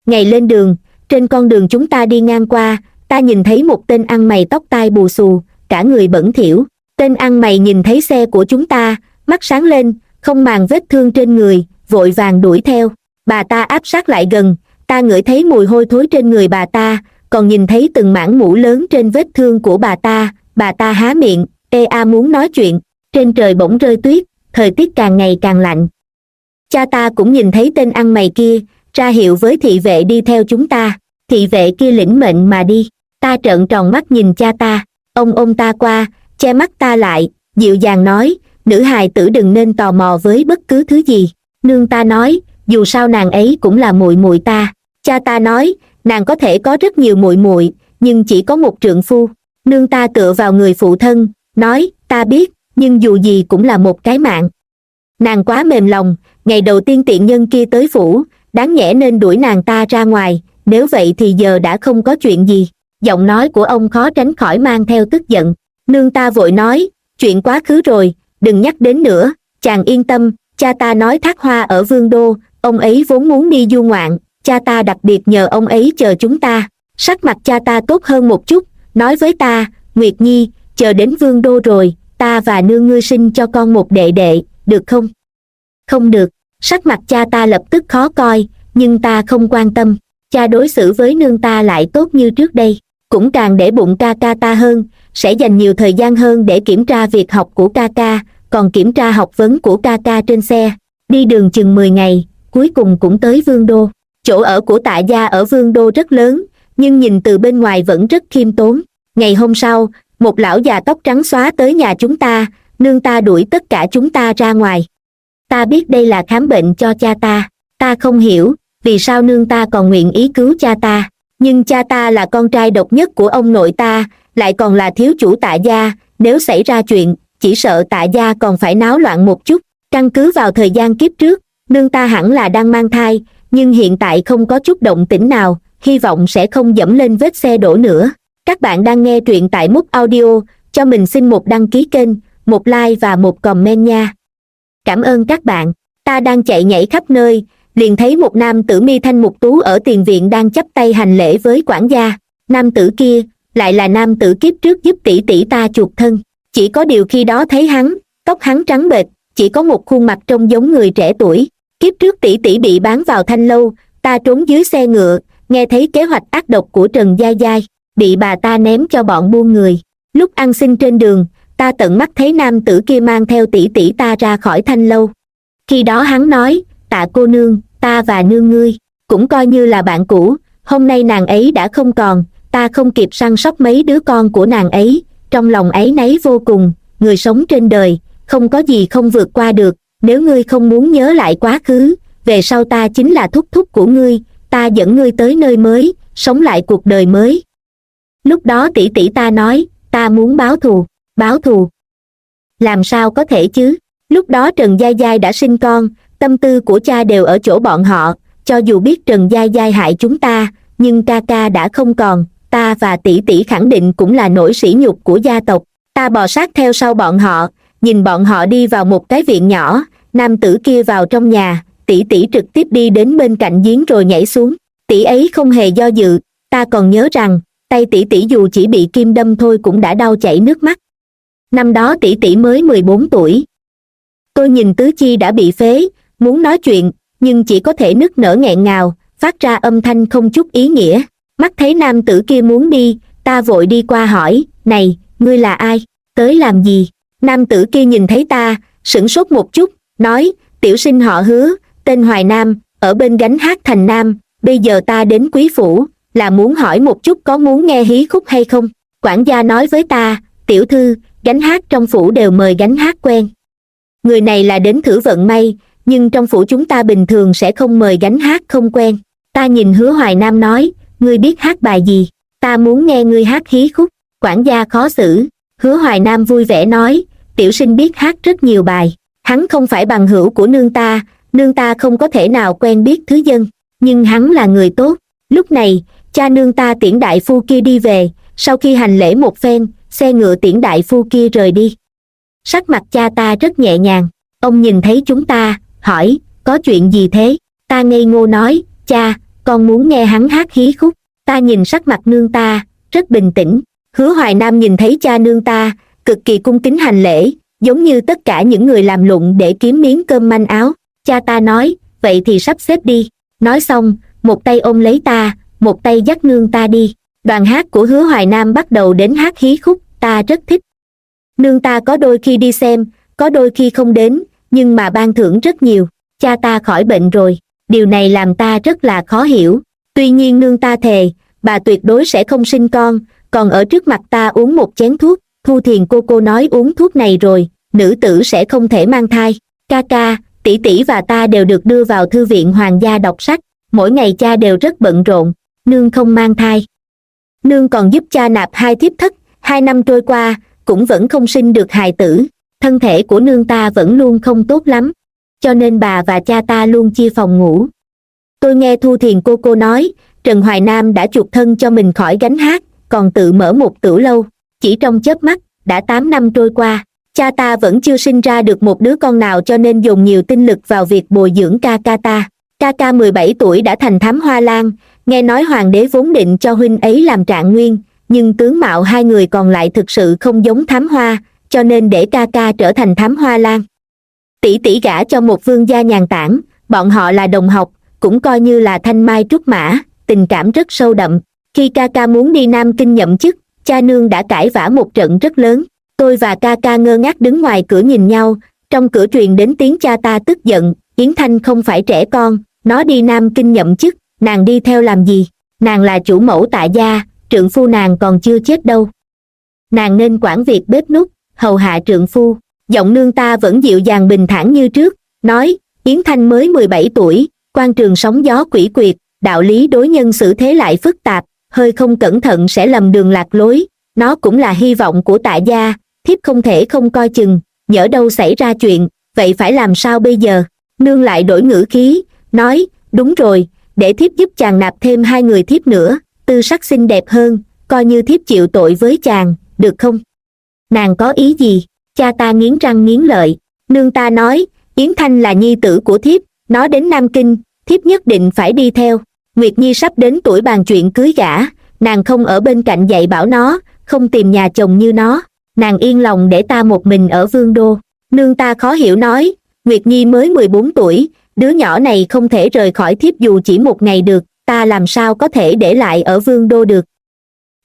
Ngày lên đường, trên con đường chúng ta đi ngang qua, ta nhìn thấy một tên ăn mày tóc tai bù xù, cả người bẩn thỉu. Tên ăn mày nhìn thấy xe của chúng ta, mắt sáng lên, không màng vết thương trên người, vội vàng đuổi theo. Bà ta áp sát lại gần, ta ngửi thấy mùi hôi thối trên người bà ta, còn nhìn thấy từng mảng mũ lớn trên vết thương của bà ta há miệng, muốn nói chuyện. Trên trời bỗng rơi tuyết, thời tiết càng ngày càng lạnh. Cha ta cũng nhìn thấy tên ăn mày kia, ra hiệu với thị vệ đi theo chúng ta. Thị vệ kia lĩnh mệnh mà đi. Ta trợn tròn mắt nhìn cha ta, ông ôm ta qua, che mắt ta lại, dịu dàng nói, nữ hài tử đừng nên tò mò với bất cứ thứ gì. Nương ta nói, dù sao nàng ấy cũng là muội muội ta. Cha ta nói, nàng có thể có rất nhiều muội muội, nhưng chỉ có một trượng phu. Nương ta tựa vào người phụ thân, nói, ta biết, nhưng dù gì cũng là một cái mạng. Nàng quá mềm lòng, ngày đầu tiên tiện nhân kia tới phủ, đáng nhẽ nên đuổi nàng ta ra ngoài, nếu vậy thì giờ đã không có chuyện gì. Giọng nói của ông khó tránh khỏi mang theo tức giận. Nương ta vội nói, chuyện quá khứ rồi, đừng nhắc đến nữa, chàng yên tâm, cha ta nói Thác Hoa ở Vương Đô, ông ấy vốn muốn đi du ngoạn, cha ta đặc biệt nhờ ông ấy chờ chúng ta. Sắc mặt cha ta tốt hơn một chút, nói với ta, Nguyệt Nhi, chờ đến Vương Đô rồi, ta và nương ngươi sinh cho con một đệ đệ, được không? Không được, sắc mặt cha ta lập tức khó coi, nhưng ta không quan tâm. Cha đối xử với nương ta lại tốt như trước đây, cũng càng để bụng ca ca ta hơn, sẽ dành nhiều thời gian hơn để kiểm tra việc học của ca ca, còn kiểm tra học vấn của ca ca trên xe. Đi đường chừng 10 ngày, cuối cùng cũng tới Vương Đô. Chỗ ở của Tạ gia ở Vương Đô rất lớn, nhưng nhìn từ bên ngoài vẫn rất khiêm tốn. Ngày hôm sau, một lão già tóc trắng xóa tới nhà chúng ta, nương ta đuổi tất cả chúng ta ra ngoài. Ta biết đây là khám bệnh cho cha ta. Ta không hiểu, vì sao nương ta còn nguyện ý cứu cha ta. Nhưng cha ta là con trai độc nhất của ông nội ta, lại còn là thiếu chủ Tạ gia, nếu xảy ra chuyện, chỉ sợ Tạ gia còn phải náo loạn một chút. Căn cứ vào thời gian kiếp trước, nương ta hẳn là đang mang thai, nhưng hiện tại không có chút động tĩnh nào, hy vọng sẽ không dẫm lên vết xe đổ nữa. Các bạn đang nghe truyện tại Múc Audio, cho mình xin một đăng ký kênh, một like và một comment nha. Cảm ơn các bạn. Ta đang chạy nhảy khắp nơi, liền thấy một nam tử mi thanh mục tú ở tiền viện đang chắp tay hành lễ với quản gia. Nam tử kia, lại là nam tử kiếp trước giúp tỷ tỷ ta chuộc thân. Chỉ có điều khi đó thấy hắn, tóc hắn trắng bệch, chỉ có một khuôn mặt trông giống người trẻ tuổi. Kiếp trước tỷ tỷ bị bán vào Thanh Lâu, ta trốn dưới xe ngựa, nghe thấy kế hoạch ác độc của Trần Giai Giai, bị bà ta ném cho bọn buôn người. Lúc ăn xin trên đường, ta tận mắt thấy nam tử kia mang theo tỷ tỷ ta ra khỏi Thanh Lâu. Khi đó hắn nói, Tạ cô nương, ta và nương ngươi, cũng coi như là bạn cũ, hôm nay nàng ấy đã không còn, ta không kịp săn sóc mấy đứa con của nàng ấy, trong lòng áy náy vô cùng, người sống trên đời, không có gì không vượt qua được, nếu ngươi không muốn nhớ lại quá khứ, về sau ta chính là thúc thúc của ngươi, ta dẫn ngươi tới nơi mới, sống lại cuộc đời mới. Lúc đó tỷ tỷ ta nói, ta muốn báo thù. Báo thù? Làm sao có thể chứ? Lúc đó Trần Giai Giai đã sinh con, tâm tư của cha đều ở chỗ bọn họ, cho dù biết Trần Giai Giai hại chúng ta, nhưng ca ca đã không còn, ta và tỷ tỷ khẳng định cũng là nỗi sỉ nhục của gia tộc. Ta bò sát theo sau bọn họ, nhìn bọn họ đi vào một cái viện nhỏ, nam tử kia vào trong nhà, tỷ tỷ trực tiếp đi đến bên cạnh giếng rồi nhảy xuống. Tỷ ấy không hề do dự, ta còn nhớ rằng, tay tỷ tỷ dù chỉ bị kim đâm thôi cũng đã đau chảy nước mắt. Năm đó tỷ tỷ mới 14 tuổi. Tôi nhìn tứ chi đã bị phế, muốn nói chuyện, nhưng chỉ có thể nức nở nghẹn ngào, phát ra âm thanh không chút ý nghĩa. Mắt thấy nam tử kia muốn đi, ta vội đi qua hỏi, này, ngươi là ai? Tới làm gì? Nam tử kia nhìn thấy ta, sửng sốt một chút, nói, tiểu sinh họ Hứa, tên Hoài Nam, ở bên gánh hát Thành Nam, bây giờ ta đến quý phủ, là muốn hỏi một chút có muốn nghe hí khúc hay không? Quản gia nói với ta, tiểu thư, gánh hát trong phủ đều mời gánh hát quen. Người này là đến thử vận may, nhưng trong phủ chúng ta bình thường sẽ không mời gánh hát không quen. Ta nhìn Hứa Hoài Nam nói, ngươi biết hát bài gì? Ta muốn nghe ngươi hát hí khúc. Quản gia khó xử. Hứa Hoài Nam vui vẻ nói, tiểu sinh biết hát rất nhiều bài. Hắn không phải bằng hữu của nương ta không có thể nào quen biết thứ dân, nhưng hắn là người tốt. Lúc này, cha nương ta tiễn đại phu kia đi về, sau khi hành lễ một phen, xe ngựa tiễn đại phu kia rời đi. Sắc mặt cha ta rất nhẹ nhàng, ông nhìn thấy chúng ta, hỏi, có chuyện gì thế? Ta ngây ngô nói, cha, con muốn nghe hắn hát hí khúc. Ta nhìn sắc mặt nương ta, rất bình tĩnh. Hứa Hoài Nam nhìn thấy cha nương ta, cực kỳ cung kính hành lễ, giống như tất cả những người làm lụng để kiếm miếng cơm manh áo. Cha ta nói, vậy thì sắp xếp đi. Nói xong, một tay ôm lấy ta, một tay dắt nương ta đi. Đoàn hát của Hứa Hoài Nam bắt đầu đến hát hí khúc, ta rất thích. Nương ta có đôi khi đi xem, có đôi khi không đến, nhưng mà ban thưởng rất nhiều. Cha ta khỏi bệnh rồi, điều này làm ta rất là khó hiểu. Tuy nhiên nương ta thề, bà tuyệt đối sẽ không sinh con, còn ở trước mặt ta uống một chén thuốc. Thu Thiền cô nói uống thuốc này rồi, nữ tử sẽ không thể mang thai. Ca ca, tỷ tỷ và ta đều được đưa vào thư viện hoàng gia đọc sách, mỗi ngày cha đều rất bận rộn. Nương không mang thai. Nương còn giúp cha nạp 2 thiếp thất, 2 năm trôi qua, cũng vẫn không sinh được hài tử. Thân thể của nương ta vẫn luôn không tốt lắm, cho nên bà và cha ta luôn chia phòng ngủ. Tôi nghe Thu Thiền cô nói, Trần Hoài Nam đã chuộc thân cho mình khỏi gánh hát, còn tự mở một tửu lâu. Chỉ trong chớp mắt, đã 8 năm trôi qua, cha ta vẫn chưa sinh ra được một đứa con nào, cho nên dồn nhiều tinh lực vào việc bồi dưỡng ca ca ta. Ca ca 17 tuổi đã thành thám hoa lang, nghe nói hoàng đế vốn định cho huynh ấy làm trạng nguyên, nhưng tướng mạo hai người còn lại thực sự không giống thám hoa, cho nên để ca ca trở thành thám hoa lang. Tỷ tỷ gả cho một vương gia nhàn tản, bọn họ là đồng học, cũng coi như là thanh mai trúc mã, tình cảm rất sâu đậm. Khi ca ca muốn đi Nam Kinh nhậm chức, cha nương đã cãi vã một trận rất lớn. Tôi và ca ca ngơ ngác đứng ngoài cửa nhìn nhau, trong cửa truyền đến tiếng cha ta tức giận, Yến Thanh không phải trẻ con, nó đi Nam Kinh nhậm chức, nàng đi theo làm gì? Nàng là chủ mẫu Tạ gia, trượng phu nàng còn chưa chết đâu. Nàng nên quản việc bếp núc, hầu hạ trượng phu. Giọng nương ta vẫn dịu dàng bình thản như trước, nói, Yến Thanh mới 17 tuổi, quan trường sóng gió quỷ quyệt, đạo lý đối nhân xử thế lại phức tạp, hơi không cẩn thận sẽ lầm đường lạc lối. Nó cũng là hy vọng của Tạ gia, thiếp không thể không coi chừng, nhỡ đâu xảy ra chuyện, vậy phải làm sao bây giờ? Nương lại đổi ngữ khí, nói, đúng rồi, để thiếp giúp chàng nạp thêm 2 người thiếp nữa, tư sắc xinh đẹp hơn, coi như thiếp chịu tội với chàng, được không? Nàng có ý gì? Cha ta nghiến răng nghiến lợi. Nương ta nói, Yến Thanh là nhi tử của thiếp, nó đến Nam Kinh, thiếp nhất định phải đi theo. Nguyệt Nhi sắp đến tuổi bàn chuyện cưới gả, nàng không ở bên cạnh dạy bảo nó, không tìm nhà chồng như nó, nàng yên lòng để ta một mình ở Vương Đô. Nương ta khó hiểu nói, Nguyệt Nhi mới 14 tuổi, đứa nhỏ này không thể rời khỏi thiếp dù chỉ một ngày được, ta làm sao có thể để lại ở Vương Đô được.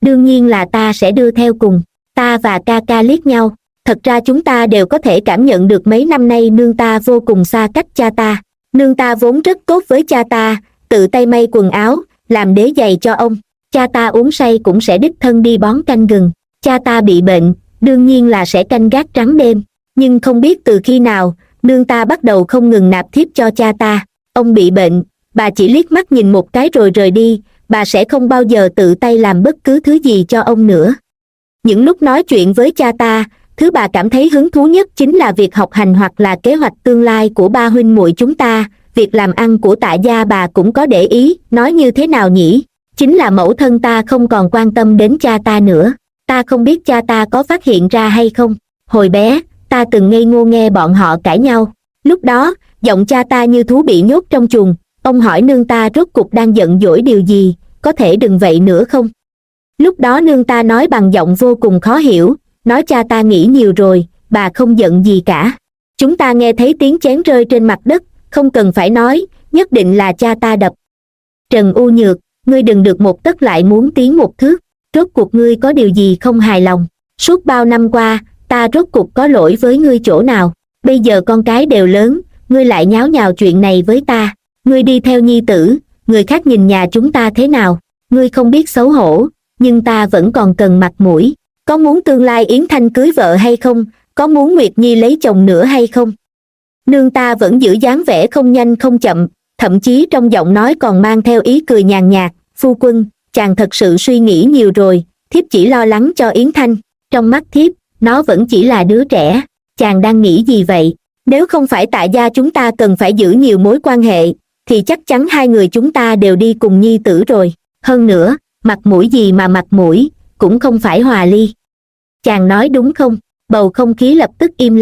Đương nhiên là ta sẽ đưa theo cùng. Ta và ca ca liếc nhau, thật ra chúng ta đều có thể cảm nhận được mấy năm nay nương ta vô cùng xa cách cha ta. Nương ta vốn rất tốt với cha ta, tự tay may quần áo, làm đế giày cho ông. Cha ta uống say cũng sẽ đích thân đi bón canh gừng. Cha ta bị bệnh, đương nhiên là sẽ canh gác trắng đêm. Nhưng không biết từ khi nào, nương ta bắt đầu không ngừng nạp thiếp cho cha ta. Ông bị bệnh, bà chỉ liếc mắt nhìn một cái rồi rời đi, bà sẽ không bao giờ tự tay làm bất cứ thứ gì cho ông nữa. Những lúc nói chuyện với cha ta, thứ bà cảm thấy hứng thú nhất chính là việc học hành hoặc là kế hoạch tương lai của ba huynh muội chúng ta. Việc làm ăn của Tạ gia bà cũng có để ý, nói như thế nào nhỉ? Chính là mẫu thân ta không còn quan tâm đến cha ta nữa. Ta không biết cha ta có phát hiện ra hay không. Hồi bé, ta từng ngây ngô nghe bọn họ cãi nhau. Lúc đó, giọng cha ta như thú bị nhốt trong chuồng. Ông hỏi nương ta rốt cục đang giận dỗi điều gì, có thể đừng vậy nữa không? Lúc đó nương ta nói bằng giọng vô cùng khó hiểu, nói cha ta nghĩ nhiều rồi, bà không giận gì cả. Chúng ta nghe thấy tiếng chén rơi trên mặt đất, không cần phải nói, nhất định là cha ta đập. Trần U Nhược, ngươi đừng được một tấc lại muốn tiến một thước, rốt cuộc ngươi có điều gì không hài lòng? Suốt bao năm qua, ta rốt cuộc có lỗi với ngươi chỗ nào? Bây giờ con cái đều lớn, ngươi lại nháo nhào chuyện này với ta. Ngươi đi theo nhi tử, người khác nhìn nhà chúng ta thế nào? Ngươi không biết xấu hổ, nhưng ta vẫn còn cần mặt mũi. Có muốn tương lai Yến Thanh cưới vợ hay không? Có muốn Nguyệt Nhi lấy chồng nữa hay không? Nương ta vẫn giữ dáng vẻ không nhanh không chậm, thậm chí trong giọng nói còn mang theo ý cười nhàn nhạt. Phu quân, chàng thật sự suy nghĩ nhiều rồi, thiếp chỉ lo lắng cho Yến Thanh. Trong mắt thiếp, nó vẫn chỉ là đứa trẻ. Chàng đang nghĩ gì vậy? Nếu không phải Tạ gia chúng ta cần phải giữ nhiều mối quan hệ, thì chắc chắn hai người chúng ta đều đi cùng nhi tử rồi. Hơn nữa, mặt mũi gì mà mặt mũi, cũng không phải hòa ly. Chàng nói đúng không? Bầu không khí lập tức im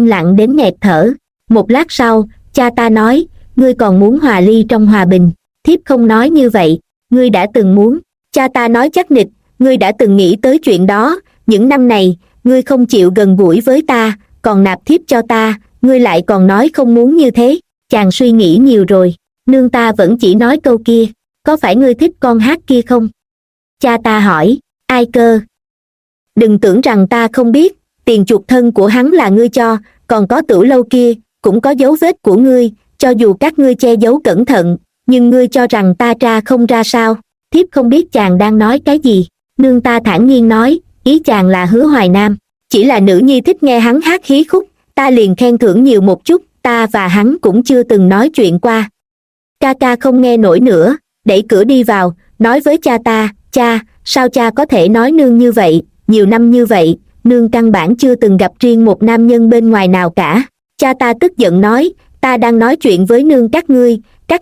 lặng đến nghẹt thở. Một lát sau, cha ta nói, ngươi còn muốn hòa ly trong hòa bình. Thiếp không nói như vậy, ngươi đã từng muốn. Cha ta nói chắc nịch, ngươi đã từng nghĩ tới chuyện đó, những năm này, ngươi không chịu gần gũi với ta, còn nạp thiếp cho ta, ngươi lại còn nói không muốn như thế, chàng suy nghĩ nhiều rồi, nương ta vẫn chỉ nói câu kia, có phải ngươi thích con hát kia không? Cha ta hỏi, ai cơ? Đừng tưởng rằng ta không biết, tiền chuộc thân của hắn là ngươi cho, còn có tửu lâu kia, cũng có dấu vết của ngươi, cho dù các ngươi che giấu cẩn thận, nhưng ngươi cho rằng ta tra không ra sao? Thiếp không biết chàng đang nói cái gì, nương ta thản nhiên nói, ý chàng là Hứa Hoài Nam, chỉ là nữ nhi thích nghe hắn hát hí khúc, ta liền khen thưởng nhiều một chút, ta và hắn cũng chưa từng nói chuyện qua. Ca ca không nghe nổi nữa, đẩy cửa đi vào, nói với cha ta, cha, sao cha có thể nói nương như vậy, nhiều năm như vậy, nương căn bản chưa từng gặp riêng một nam nhân bên ngoài nào cả. Cha ta tức giận nói, ta đang nói chuyện với nương các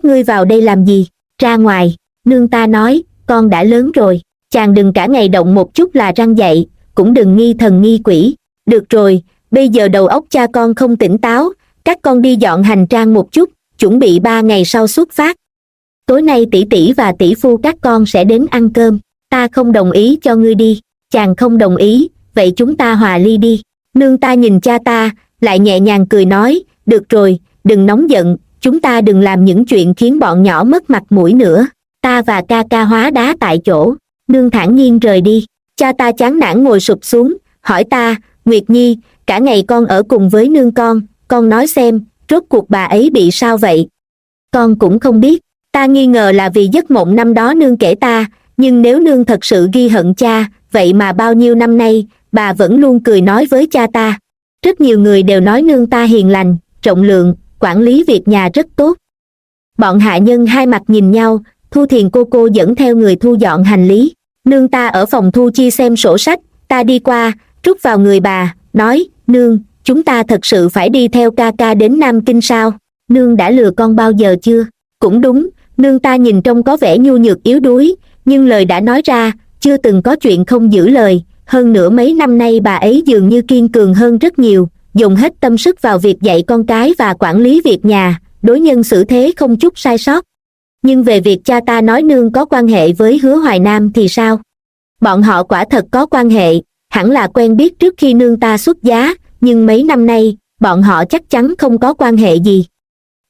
ngươi vào đây làm gì, ra ngoài. Nương ta nói, con đã lớn rồi, chàng đừng cả ngày động một chút là răng dậy, cũng đừng nghi thần nghi quỷ. Được rồi, bây giờ đầu óc cha con không tỉnh táo, các con đi dọn hành trang một chút, chuẩn bị 3 ngày sau xuất phát. Tối nay tỷ tỷ và tỷ phu các con sẽ đến ăn cơm, ta không đồng ý cho ngươi đi. Chàng không đồng ý, vậy chúng ta hòa ly đi. Nương ta nhìn cha ta, lại nhẹ nhàng cười nói, được rồi, đừng nóng giận, chúng ta đừng làm những chuyện khiến bọn nhỏ mất mặt mũi nữa. Ta và ca ca hóa đá tại chỗ, nương thản nhiên rời đi. Cha ta chán nản ngồi sụp xuống, hỏi ta, Nguyệt Nhi, cả ngày con ở cùng với nương con nói xem, rốt cuộc bà ấy bị sao vậy? Con cũng không biết, ta nghi ngờ là vì giấc mộng năm đó nương kể ta, nhưng nếu nương thật sự ghi hận cha, vậy mà bao nhiêu năm nay, bà vẫn luôn cười nói với cha ta. Rất nhiều người đều nói nương ta hiền lành, rộng lượng, quản lý việc nhà rất tốt. Bọn hạ nhân hai mặt nhìn nhau, Thu Thiền cô dẫn theo người thu dọn hành lý. Nương ta ở phòng thu chi xem sổ sách, ta đi qua, rút vào người bà, nói, nương, chúng ta thật sự phải đi theo ca ca đến Nam Kinh sao? Nương đã lừa con bao giờ chưa? Cũng đúng, nương ta nhìn trông có vẻ nhu nhược yếu đuối, nhưng lời đã nói ra, chưa từng có chuyện không giữ lời. Hơn nữa mấy năm nay bà ấy dường như kiên cường hơn rất nhiều, dùng hết tâm sức vào việc dạy con cái và quản lý việc nhà, đối nhân xử thế không chút sai sót. Nhưng về việc cha ta nói nương có quan hệ với Hứa Hoài Nam thì sao? Bọn họ quả thật có quan hệ, hẳn là quen biết trước khi nương ta xuất giá, nhưng mấy năm nay, bọn họ chắc chắn không có quan hệ gì.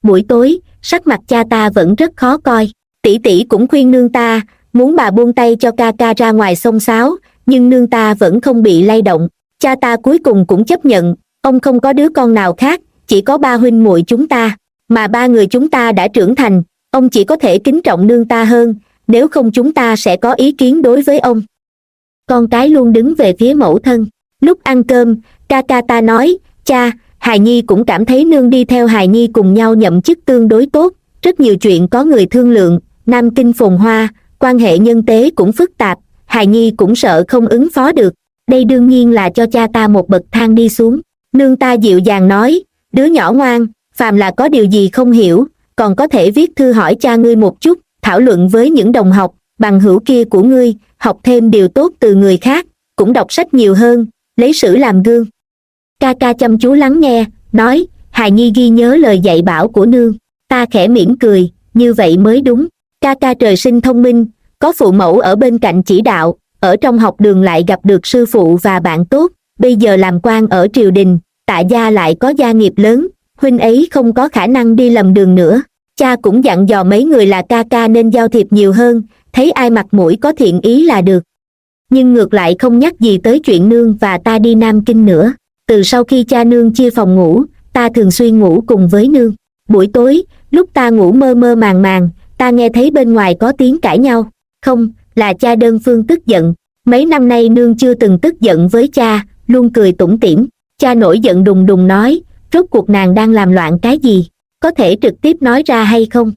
Buổi tối, sắc mặt cha ta vẫn rất khó coi, tỷ tỷ cũng khuyên nương ta, muốn bà buông tay cho ca ca ra ngoài xông xáo, nhưng nương ta vẫn không bị lay động. Cha ta cuối cùng cũng chấp nhận, ông không có đứa con nào khác, chỉ có 3 huynh muội chúng ta, mà 3 người chúng ta đã trưởng thành, ông chỉ có thể kính trọng nương ta hơn, nếu không chúng ta sẽ có ý kiến đối với ông. Con cái luôn đứng về phía mẫu thân. Lúc ăn cơm, ca ca ta nói, cha, Hài Nhi cũng cảm thấy nương đi theo Hài Nhi cùng nhau nhậm chức tương đối tốt, rất nhiều chuyện có người thương lượng, Nam Kinh phồn hoa, quan hệ nhân tế cũng phức tạp, Hài Nhi cũng sợ không ứng phó được, đây đương nhiên là cho cha ta một bậc thang đi xuống. Nương ta dịu dàng nói, đứa nhỏ ngoan, phàm là có điều gì không hiểu, còn có thể viết thư hỏi cha ngươi một chút, thảo luận với những đồng học, bằng hữu kia của ngươi, học thêm điều tốt từ người khác, cũng đọc sách nhiều hơn, lấy sử làm gương. Ca ca chăm chú lắng nghe, nói, Hài Nhi ghi nhớ lời dạy bảo của nương. Ta khẽ mỉm cười, như vậy mới đúng. Ca ca trời sinh thông minh, có phụ mẫu ở bên cạnh chỉ đạo, ở trong học đường lại gặp được sư phụ và bạn tốt, bây giờ làm quan ở triều đình, Tạ gia lại có gia nghiệp lớn, huynh ấy không có khả năng đi lầm đường nữa. Cha cũng dặn dò mấy người là ca ca nên giao thiệp nhiều hơn, thấy ai mặt mũi có thiện ý là được. Nhưng ngược lại không nhắc gì tới chuyện nương và ta đi Nam Kinh nữa. Từ sau khi cha nương chia phòng ngủ, ta thường xuyên ngủ cùng với nương. Buổi tối, lúc ta ngủ mơ mơ màng màng, ta nghe thấy bên ngoài có tiếng cãi nhau. Không, là cha đơn phương tức giận. Mấy năm nay nương chưa từng tức giận với cha, luôn cười tủm tỉm. Cha nổi giận đùng đùng nói, rốt cuộc nàng đang làm loạn cái gì? Có thể trực tiếp nói ra hay không?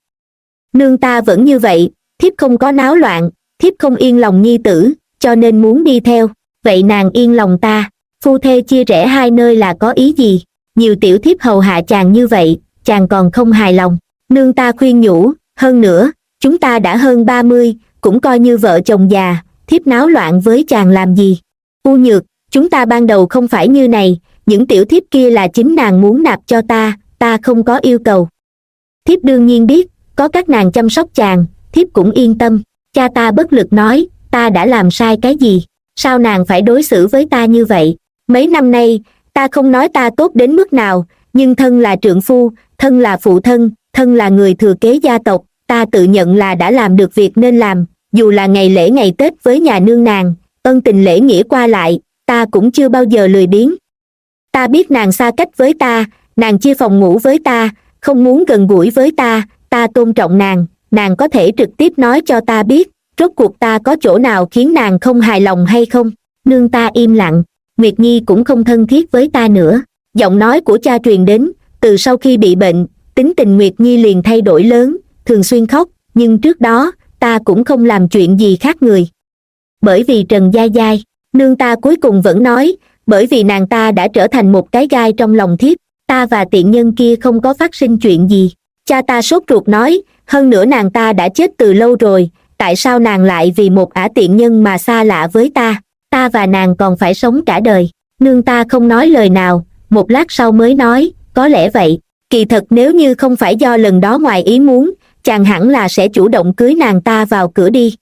Nương ta vẫn như vậy, thiếp không có náo loạn, thiếp không yên lòng nhi tử, cho nên muốn đi theo. Vậy nàng yên lòng ta, phu thê chia rẽ hai nơi là có ý gì? Nhiều tiểu thiếp hầu hạ chàng như vậy, chàng còn không hài lòng. Nương ta khuyên nhủ, hơn nữa, chúng ta đã hơn 30, cũng coi như vợ chồng già, thiếp náo loạn với chàng làm gì? U Nhược, chúng ta ban đầu không phải như này, những tiểu thiếp kia là chính nàng muốn nạp cho ta không có yêu cầu. Thiếp đương nhiên biết, có các nàng chăm sóc chàng, thiếp cũng yên tâm. Cha ta bất lực nói, ta đã làm sai cái gì? Sao nàng phải đối xử với ta như vậy? Mấy năm nay, ta không nói ta tốt đến mức nào, nhưng thân là trượng phu, thân là phụ thân, thân là người thừa kế gia tộc, ta tự nhận là đã làm được việc nên làm, dù là ngày lễ ngày Tết với nhà nương nàng, ân tình lễ nghĩa qua lại, ta cũng chưa bao giờ lười biếng. Ta biết nàng xa cách với ta, nàng chia phòng ngủ với ta, không muốn gần gũi với ta tôn trọng nàng, nàng có thể trực tiếp nói cho ta biết, rốt cuộc ta có chỗ nào khiến nàng không hài lòng hay không? Nương ta im lặng, Nguyệt Nhi cũng không thân thiết với ta nữa. Giọng nói của cha truyền đến, từ sau khi bị bệnh, tính tình Nguyệt Nhi liền thay đổi lớn, thường xuyên khóc, nhưng trước đó, ta cũng không làm chuyện gì khác người. Bởi vì Trần Giai Giai, nương ta cuối cùng vẫn nói, bởi vì nàng ta đã trở thành một cái gai trong lòng thiếp, ta và tiện nhân kia không có phát sinh chuyện gì. Cha ta sốt ruột nói, hơn nữa nàng ta đã chết từ lâu rồi, tại sao nàng lại vì một ả tiện nhân mà xa lạ với ta và nàng còn phải sống cả đời. Nương ta không nói lời nào, một lát sau mới nói, có lẽ vậy, kỳ thật nếu như không phải do lần đó ngoài ý muốn, chàng hẳn là sẽ chủ động cưới nàng ta vào cửa đi.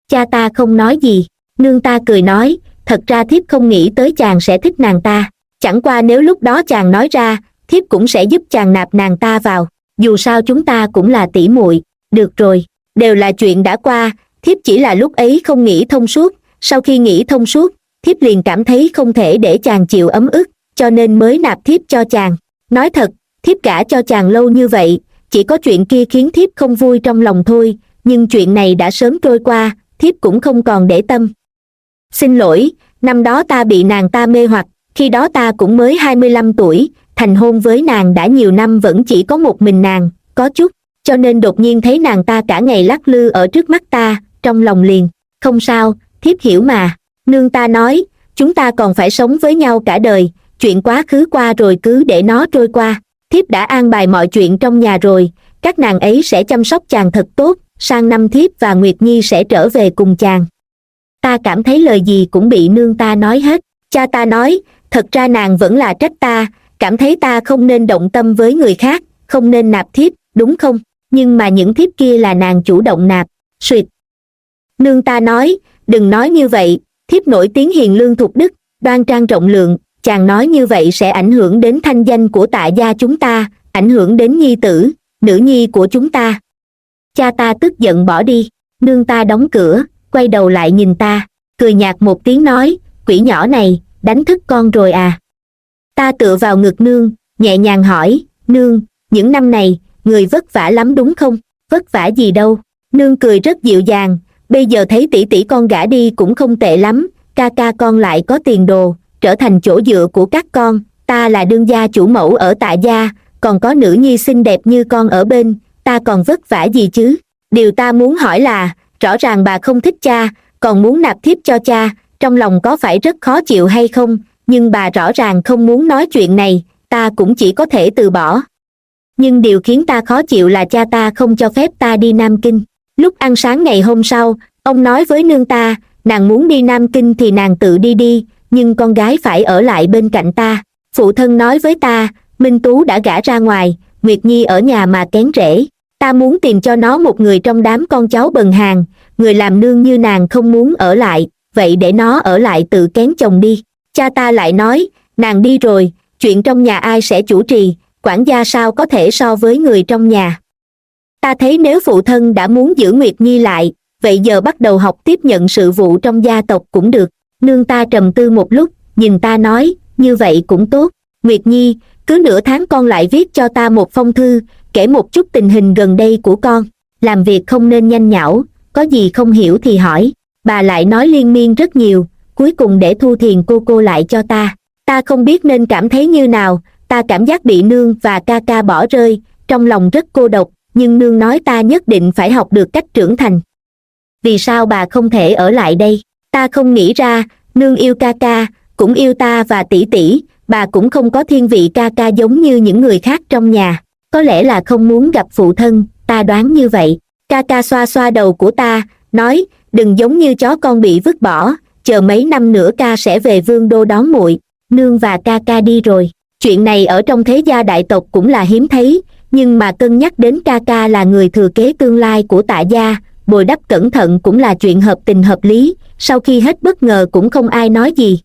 Cha ta không nói gì, nương ta cười nói, thật ra thiếp không nghĩ tới chàng sẽ thích nàng ta, chẳng qua nếu lúc đó chàng nói ra, thiếp cũng sẽ giúp chàng nạp nàng ta vào, dù sao chúng ta cũng là tỷ muội. Được rồi, đều là chuyện đã qua, thiếp chỉ là lúc ấy không nghĩ thông suốt, sau khi nghĩ thông suốt, thiếp liền cảm thấy không thể để chàng chịu ấm ức, cho nên mới nạp thiếp cho chàng. Nói thật, thiếp gả cho chàng lâu như vậy, chỉ có chuyện kia khiến thiếp không vui trong lòng thôi, nhưng chuyện này đã sớm trôi qua, thiếp cũng không còn để tâm. Xin lỗi, năm đó ta bị nàng ta mê hoặc, khi đó ta cũng mới 25 tuổi, thành hôn với nàng đã nhiều năm vẫn chỉ có một mình nàng, có chút, cho nên đột nhiên thấy nàng ta cả ngày lắc lư ở trước mắt ta, trong lòng liền, không sao, thiếp hiểu mà. Nương ta nói, chúng ta còn phải sống với nhau cả đời, chuyện quá khứ qua rồi cứ để nó trôi qua, thiếp đã an bài mọi chuyện trong nhà rồi, các nàng ấy sẽ chăm sóc chàng thật tốt, sang năm thiếp và Nguyệt Nhi sẽ trở về cùng chàng. Ta cảm thấy lời gì cũng bị nương ta nói hết. Cha ta nói, thật ra nàng vẫn là trách ta, cảm thấy ta không nên động tâm với người khác, không nên nạp thiếp, đúng không? Nhưng mà những thiếp kia là nàng chủ động nạp. Suyệt. Nương ta nói, đừng nói như vậy, thiếp nổi tiếng hiền lương thục đức, đoan trang rộng lượng, chàng nói như vậy sẽ ảnh hưởng đến thanh danh của Tạ gia chúng ta, ảnh hưởng đến nhi tử, nữ nhi của chúng ta. Cha ta tức giận bỏ đi, nương ta đóng cửa, quay đầu lại nhìn ta, cười nhạt một tiếng nói, quỷ nhỏ này, đánh thức con rồi à? Ta tựa vào ngực nương, nhẹ nhàng hỏi, nương, những năm này, người vất vả lắm đúng không? Vất vả gì đâu? Nương cười rất dịu dàng, bây giờ thấy tỷ tỷ con gả đi cũng không tệ lắm, ca ca con lại có tiền đồ, trở thành chỗ dựa của các con, ta là đương gia chủ mẫu ở Tạ gia, còn có nữ nhi xinh đẹp như con ở bên, ta còn vất vả gì chứ? Điều ta muốn hỏi là, rõ ràng bà không thích cha, còn muốn nạp thiếp cho cha, trong lòng có phải rất khó chịu hay không? Nhưng bà rõ ràng không muốn nói chuyện này, ta cũng chỉ có thể từ bỏ. Nhưng điều khiến ta khó chịu là cha ta không cho phép ta đi Nam Kinh. Lúc ăn sáng ngày hôm sau, ông nói với nương ta, nàng muốn đi Nam Kinh thì nàng tự đi đi, nhưng con gái phải ở lại bên cạnh ta. Phụ thân nói với ta, Minh Tú đã gả ra ngoài, Nguyệt Nhi ở nhà mà kén rễ. Ta muốn tìm cho nó một người trong đám con cháu bần hàn, người làm nương như nàng không muốn ở lại, vậy để nó ở lại tự kén chồng đi. Cha ta lại nói, nàng đi rồi, chuyện trong nhà ai sẽ chủ trì, quản gia sao có thể so với người trong nhà. Ta thấy nếu phụ thân đã muốn giữ Nguyệt Nhi lại, vậy giờ bắt đầu học tiếp nhận sự vụ trong gia tộc cũng được. Nương ta trầm tư một lúc, nhìn ta nói, như vậy cũng tốt. Nguyệt Nhi, cứ nửa tháng con lại viết cho ta một phong thư, kể một chút tình hình gần đây của con. Làm việc không nên nhanh nhảu, có gì không hiểu thì hỏi. Bà lại nói liên miên rất nhiều, cuối cùng để Thu Thiền cô lại cho ta. Ta không biết nên cảm thấy như nào, ta cảm giác bị nương và ca ca bỏ rơi, trong lòng rất cô độc, nhưng nương nói ta nhất định phải học được cách trưởng thành. Vì sao bà không thể ở lại đây? Ta không nghĩ ra, nương yêu ca ca, cũng yêu ta và tỷ tỷ, bà cũng không có thiên vị ca ca giống như những người khác trong nhà. Có lẽ là không muốn gặp phụ thân, ta đoán như vậy. Ca ca xoa xoa đầu của ta, nói, đừng giống như chó con bị vứt bỏ, chờ mấy năm nữa ca sẽ về Vương Đô đón muội. Nương và ca ca đi rồi. Chuyện này ở trong thế gia đại tộc cũng là hiếm thấy, nhưng mà cân nhắc đến ca ca là người thừa kế tương lai của Tạ gia, bồi đắp cẩn thận cũng là chuyện hợp tình hợp lý, sau khi hết bất ngờ cũng không ai nói gì.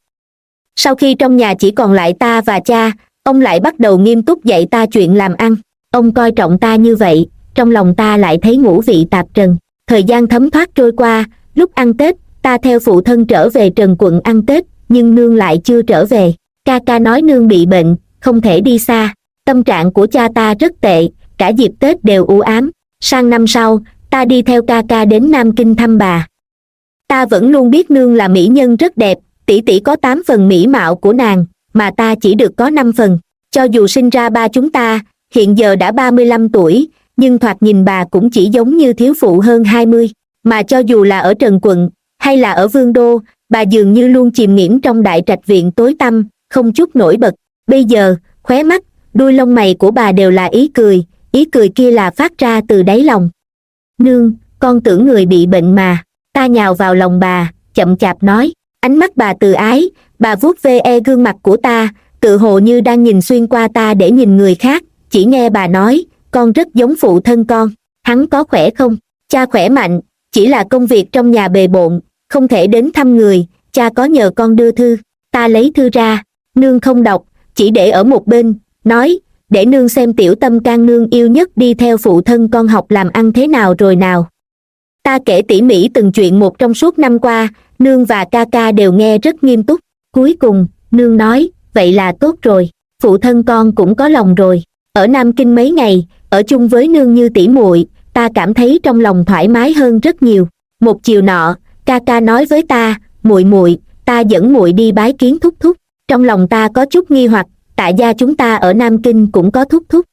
Sau khi trong nhà chỉ còn lại ta và cha, ông lại bắt đầu nghiêm túc dạy ta chuyện làm ăn. Ông coi trọng ta như vậy, trong lòng ta lại thấy ngũ vị tạp trần. Thời gian thấm thoát trôi qua, lúc ăn Tết, ta theo phụ thân trở về Trần Quận ăn Tết, nhưng nương lại chưa trở về. Ca ca nói nương bị bệnh, không thể đi xa. Tâm trạng của cha ta rất tệ, cả dịp Tết đều u ám. Sang năm sau, ta đi theo ca ca đến Nam Kinh thăm bà. Ta vẫn luôn biết nương là mỹ nhân rất đẹp, tỷ tỷ có 8 phần mỹ mạo của nàng, mà ta chỉ được có 5 phần. Cho dù sinh ra ba chúng ta, hiện giờ đã 35 tuổi, nhưng thoạt nhìn bà cũng chỉ giống như thiếu phụ hơn 20. Mà cho dù là ở Trần Quận, hay là ở Vương Đô, bà dường như luôn chìm nghiễm trong đại trạch viện tối tăm, không chút nổi bật. Bây giờ, khóe mắt, đuôi lông mày của bà đều là ý cười kia là phát ra từ đáy lòng. Nương, con tưởng người bị bệnh mà. Ta nhào vào lòng bà, chậm chạp nói. Ánh mắt bà từ ái, bà vuốt ve gương mặt của ta, tự hồ như đang nhìn xuyên qua ta để nhìn người khác. Chỉ nghe bà nói, con rất giống phụ thân con. Hắn có khỏe không? Cha khỏe mạnh, chỉ là công việc trong nhà bề bộn, không thể đến thăm người. Cha có nhờ con đưa thư. Ta lấy thư ra, nương không đọc, chỉ để ở một bên, nói, để nương xem tiểu tâm can nương yêu nhất đi theo phụ thân con học làm ăn thế nào rồi nào. Ta kể tỉ mỉ từng chuyện một trong suốt năm qua, nương và ca ca đều nghe rất nghiêm túc. Cuối cùng, nương nói, vậy là tốt rồi, phụ thân con cũng có lòng rồi. Ở Nam Kinh mấy ngày, ở chung với nương như tỉ muội, ta cảm thấy trong lòng thoải mái hơn rất nhiều. Một chiều nọ, ca ca nói với ta, muội muội, ta dẫn muội đi bái kiến thúc thúc. Trong lòng ta có chút nghi hoặc, Tạ gia chúng ta ở Nam Kinh cũng có thúc thúc.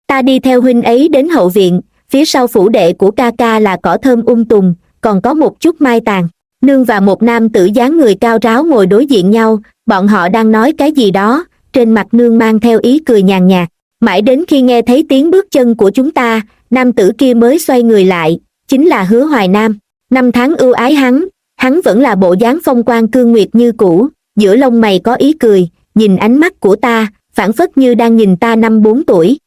Ta đi theo huynh ấy đến hậu viện, phía sau phủ đệ của ca ca là cỏ thơm tùng, còn có một chút mai tàn. Nương và một nam tử dáng người cao ráo ngồi đối diện nhau, bọn họ đang nói cái gì đó, trên mặt nương mang theo ý cười nhàn nhạt. Mãi đến khi nghe thấy tiếng bước chân của chúng ta, nam tử kia mới xoay người lại, chính là Hứa Hoài Nam. Năm tháng ưu ái hắn vẫn là bộ dáng phong quang cương nguyệt như cũ, giữa lông mày có ý cười, nhìn ánh mắt của ta, phảng phất như đang nhìn ta 5-4 tuổi.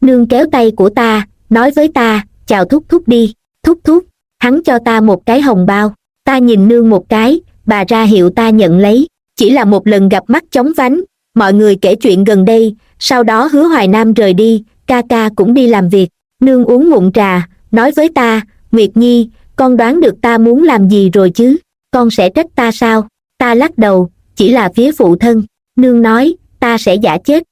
Nương kéo tay của ta, nói với ta, chào thúc thúc đi. Thúc thúc, hắn cho ta một cái hồng bao. Ta nhìn nương một cái, bà ra hiệu ta nhận lấy. Chỉ là một lần gặp mắt chóng vánh, mọi người kể chuyện gần đây, sau đó Hứa Hoài Nam rời đi, ca ca cũng đi làm việc. Nương uống ngụm trà, nói với ta, Nguyệt Nhi, con đoán được ta muốn làm gì rồi chứ, con sẽ trách ta sao? Ta lắc đầu, chỉ là phía phụ thân. Nương nói, ta sẽ giả chết.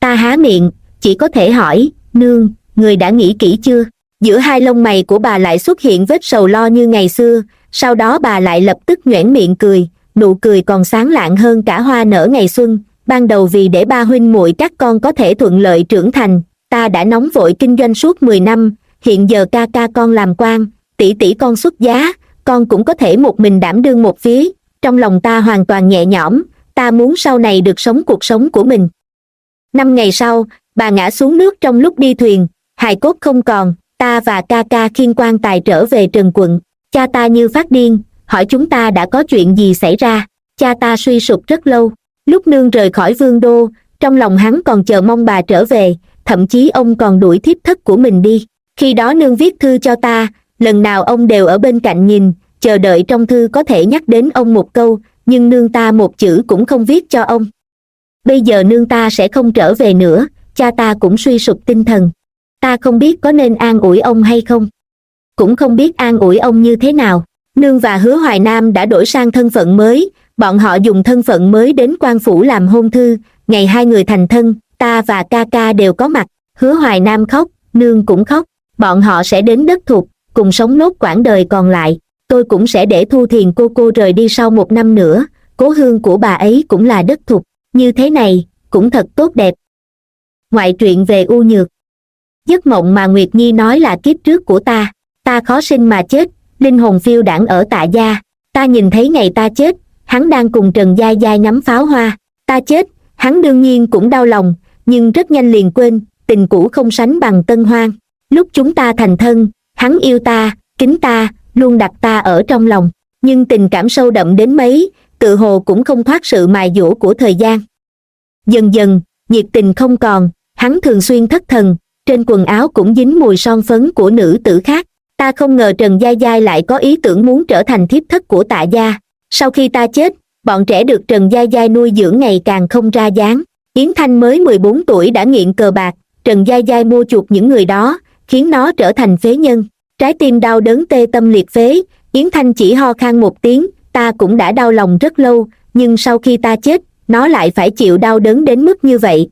Ta há miệng, chỉ có thể hỏi, nương, người đã nghĩ kỹ chưa? Giữa hai lông mày của bà lại xuất hiện vết sầu lo như ngày xưa, sau đó bà lại lập tức nhoẻn miệng cười, nụ cười còn sáng lạng hơn cả hoa nở ngày xuân. Ban đầu vì để ba huynh muội các con có thể thuận lợi trưởng thành, ta đã nóng vội kinh doanh suốt 10 năm, hiện giờ ca ca con làm quan, tỷ tỷ con xuất giá, con cũng có thể một mình đảm đương một phía. Trong lòng ta hoàn toàn nhẹ nhõm, ta muốn sau này được sống cuộc sống của mình. 5 ngày sau, bà ngã xuống nước trong lúc đi thuyền, hài cốt không còn, ta và ca ca khiêng quan tài trở về Trần Quận. Cha ta như phát điên, hỏi chúng ta đã có chuyện gì xảy ra. Cha ta suy sụp rất lâu, lúc nương rời khỏi Vương Đô, trong lòng hắn còn chờ mong bà trở về, thậm chí ông còn đuổi thiếp thất của mình đi. Khi đó nương viết thư cho ta, lần nào ông đều ở bên cạnh nhìn, chờ đợi trong thư có thể nhắc đến ông một câu, nhưng nương ta một chữ cũng không viết cho ông. Bây giờ nương ta sẽ không trở về nữa, cha ta cũng suy sụp tinh thần. Ta không biết có nên an ủi ông hay không. Cũng không biết an ủi ông như thế nào. Nương và Hứa Hoài Nam đã đổi sang thân phận mới, bọn họ dùng thân phận mới đến quan phủ làm hôn thư, ngày hai người thành thân, ta và ca ca đều có mặt. Hứa Hoài Nam khóc, nương cũng khóc, bọn họ sẽ đến đất Thục, cùng sống nốt quãng đời còn lại. Tôi cũng sẽ để Thu Thiền cô rời đi sau 1 năm nữa, cố hương của bà ấy cũng là đất Thục, như thế này, cũng thật tốt đẹp. Ngoại truyện về U Nhược. Giấc mộng mà Nguyệt Nhi nói là kiếp trước của ta khó sinh mà chết, linh hồn phiêu đãng ở Tạ gia. Ta nhìn thấy ngày ta chết, hắn đang cùng Trần Giai Giai ngắm pháo hoa. Ta chết, hắn đương nhiên cũng đau lòng, nhưng rất nhanh liền quên, tình cũ không sánh bằng tân hoan. Lúc chúng ta thành thân, hắn yêu ta, kính ta, luôn đặt ta ở trong lòng, nhưng tình cảm sâu đậm đến mấy, tự hồ cũng không thoát sự mài dũa của thời gian. Dần dần, nhiệt tình không còn, hắn thường xuyên thất thần, trên quần áo cũng dính mùi son phấn của nữ tử khác. Ta không ngờ Trần Giai Giai lại có ý tưởng muốn trở thành thiếp thất của Tạ gia. Sau khi ta chết, bọn trẻ được Trần Giai Giai nuôi dưỡng ngày càng không ra dáng. Yến Thanh mới 14 tuổi đã nghiện cờ bạc, Trần Giai Giai mua chuộc những người đó, khiến nó trở thành phế nhân. Trái tim đau đớn tê tâm liệt phế, Yến Thanh chỉ ho khan một tiếng, ta cũng đã đau lòng rất lâu, nhưng sau khi ta chết, nó lại phải chịu đau đớn đến mức như vậy.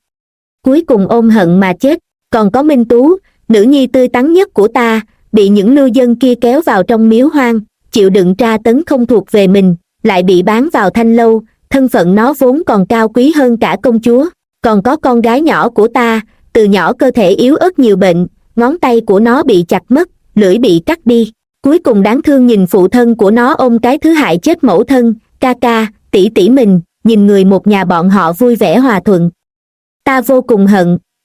Cuối cùng ôm hận mà chết. Còn có Minh Tú, nữ nhi tươi tắn nhất của ta, bị những lưu dân kia kéo vào trong miếu hoang, chịu đựng tra tấn không thuộc về mình, lại bị bán vào thanh lâu, thân phận nó vốn còn cao quý hơn cả công chúa. Còn có con gái nhỏ của ta, từ nhỏ cơ thể yếu ớt nhiều bệnh, ngón tay của nó bị chặt mất, lưỡi bị cắt đi. Cuối cùng đáng thương nhìn phụ thân của nó ôm cái thứ hại chết mẫu thân, ca ca, tỷ tỷ mình, nhìn người một nhà bọn họ vui vẻ hòa thuận. Ta vô cùng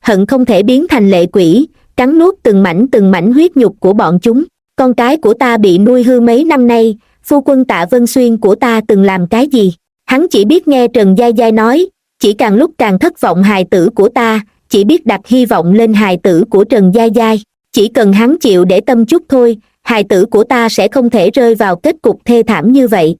hận không thể biến thành lệ quỷ, cắn nuốt từng mảnh huyết nhục của bọn chúng. Con cái của ta bị nuôi hư mấy năm nay, phu quân Tạ Vân Xuyên của ta từng làm cái gì? Hắn chỉ biết nghe Trần Giai Giai nói, chỉ càng lúc càng thất vọng hài tử của ta, chỉ biết đặt hy vọng lên hài tử của Trần Giai Giai. Chỉ cần hắn chịu để tâm chút thôi, hài tử của ta sẽ không thể rơi vào kết cục thê thảm như vậy.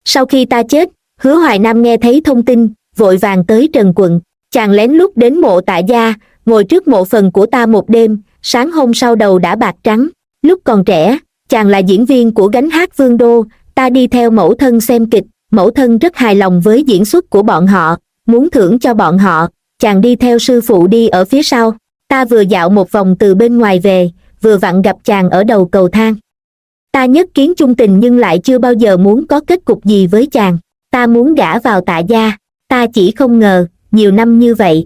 Sau khi ta chết, Hứa Hoài Nam nghe thấy thông tin, vội vàng tới Trần quận. Chàng lén lút đến mộ Tạ gia, ngồi trước mộ phần của ta một đêm, sáng hôm sau đầu đã bạc trắng. Lúc còn trẻ, chàng là diễn viên của gánh hát Vương Đô, ta đi theo mẫu thân xem kịch, mẫu thân rất hài lòng với diễn xuất của bọn họ, muốn thưởng cho bọn họ, chàng đi theo sư phụ đi ở phía sau. Ta vừa dạo một vòng từ bên ngoài về, vừa vặn gặp chàng ở đầu cầu thang. Ta nhất kiến chung tình nhưng lại chưa bao giờ muốn có kết cục gì với chàng. Ta muốn gả vào Tạ gia, ta chỉ không ngờ, nhiều năm như vậy.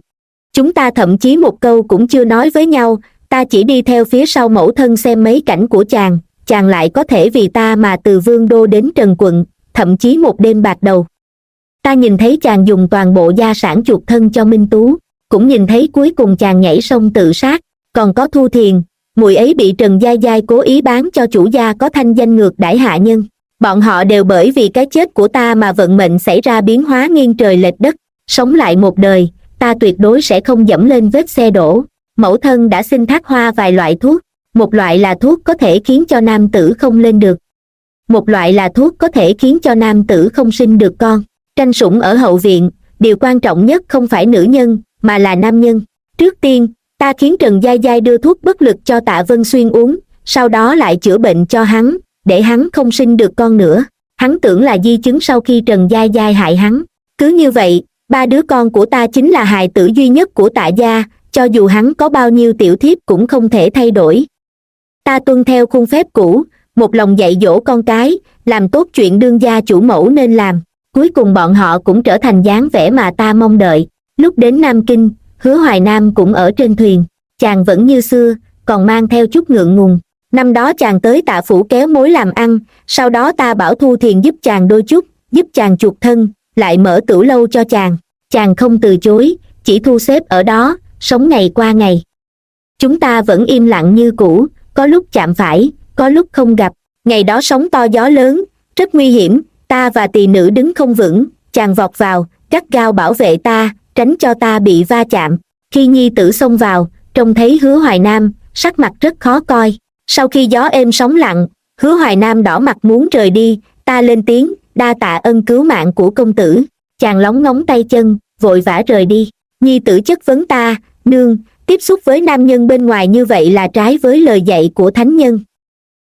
Chúng ta thậm chí một câu cũng chưa nói với nhau, ta chỉ đi theo phía sau mẫu thân xem mấy cảnh của chàng lại có thể vì ta mà từ Vương Đô đến Trần quận, thậm chí một đêm bạc đầu. Ta nhìn thấy chàng dùng toàn bộ gia sản chuộc thân cho Minh Tú, cũng nhìn thấy cuối cùng chàng nhảy sông tự sát. Còn có Thu Thiền, muội ấy bị Trần Giai Giai cố ý bán cho chủ gia có thanh danh ngược đãi hạ nhân. Bọn họ đều bởi vì cái chết của ta mà vận mệnh xảy ra biến hóa nghiêng trời lệch đất. Sống lại một đời, ta tuyệt đối sẽ không dẫm lên vết xe đổ. Mẫu thân đã xin Thác Hoa vài loại thuốc. Một loại là thuốc có thể khiến cho nam tử không lên được. Một loại là thuốc có thể khiến cho nam tử không sinh được con. Tranh sủng ở hậu viện, điều quan trọng nhất không phải nữ nhân, mà là nam nhân. Trước tiên, ta khiến Trần Giai Giai đưa thuốc bất lực cho Tạ Vân Xuyên uống, sau đó lại chữa bệnh cho hắn, để hắn không sinh được con nữa. Hắn tưởng là di chứng sau khi Trần Giai Giai hại hắn. Cứ như vậy, 3 đứa con của ta chính là hài tử duy nhất của Tạ gia, cho dù hắn có bao nhiêu tiểu thiếp cũng không thể thay đổi. Ta tuân theo khuôn phép cũ, một lòng dạy dỗ con cái, làm tốt chuyện đương gia chủ mẫu nên làm. Cuối cùng bọn họ cũng trở thành dáng vẻ mà ta mong đợi. Lúc đến Nam Kinh, Hứa Hoài Nam cũng ở trên thuyền. Chàng vẫn như xưa, còn mang theo chút ngượng ngùng. Năm đó chàng tới Tạ phủ kéo mối làm ăn, sau đó ta bảo Thu Thiền giúp chàng đôi chút, giúp chàng chuộc thân, lại mở tửu lâu cho chàng. Chàng không từ chối, chỉ thu xếp ở đó, sống ngày qua ngày. Chúng ta vẫn im lặng như cũ, có lúc chạm phải, có lúc không gặp. Ngày đó sóng to gió lớn, rất nguy hiểm, ta và tỳ nữ đứng không vững, chàng vọt vào, gắt gao bảo vệ ta, tránh cho ta bị va chạm. Khi nhi tử xông vào, trông thấy Hứa Hoài Nam, sắc mặt rất khó coi. Sau khi gió êm sóng lặng, Hứa Hoài Nam đỏ mặt muốn rời đi, ta lên tiếng, đa tạ ân cứu mạng của công tử. Chàng lóng ngóng tay chân, vội vã rời đi. Nhi tử chất vấn ta, nương, tiếp xúc với nam nhân bên ngoài như vậy là trái với lời dạy của thánh nhân.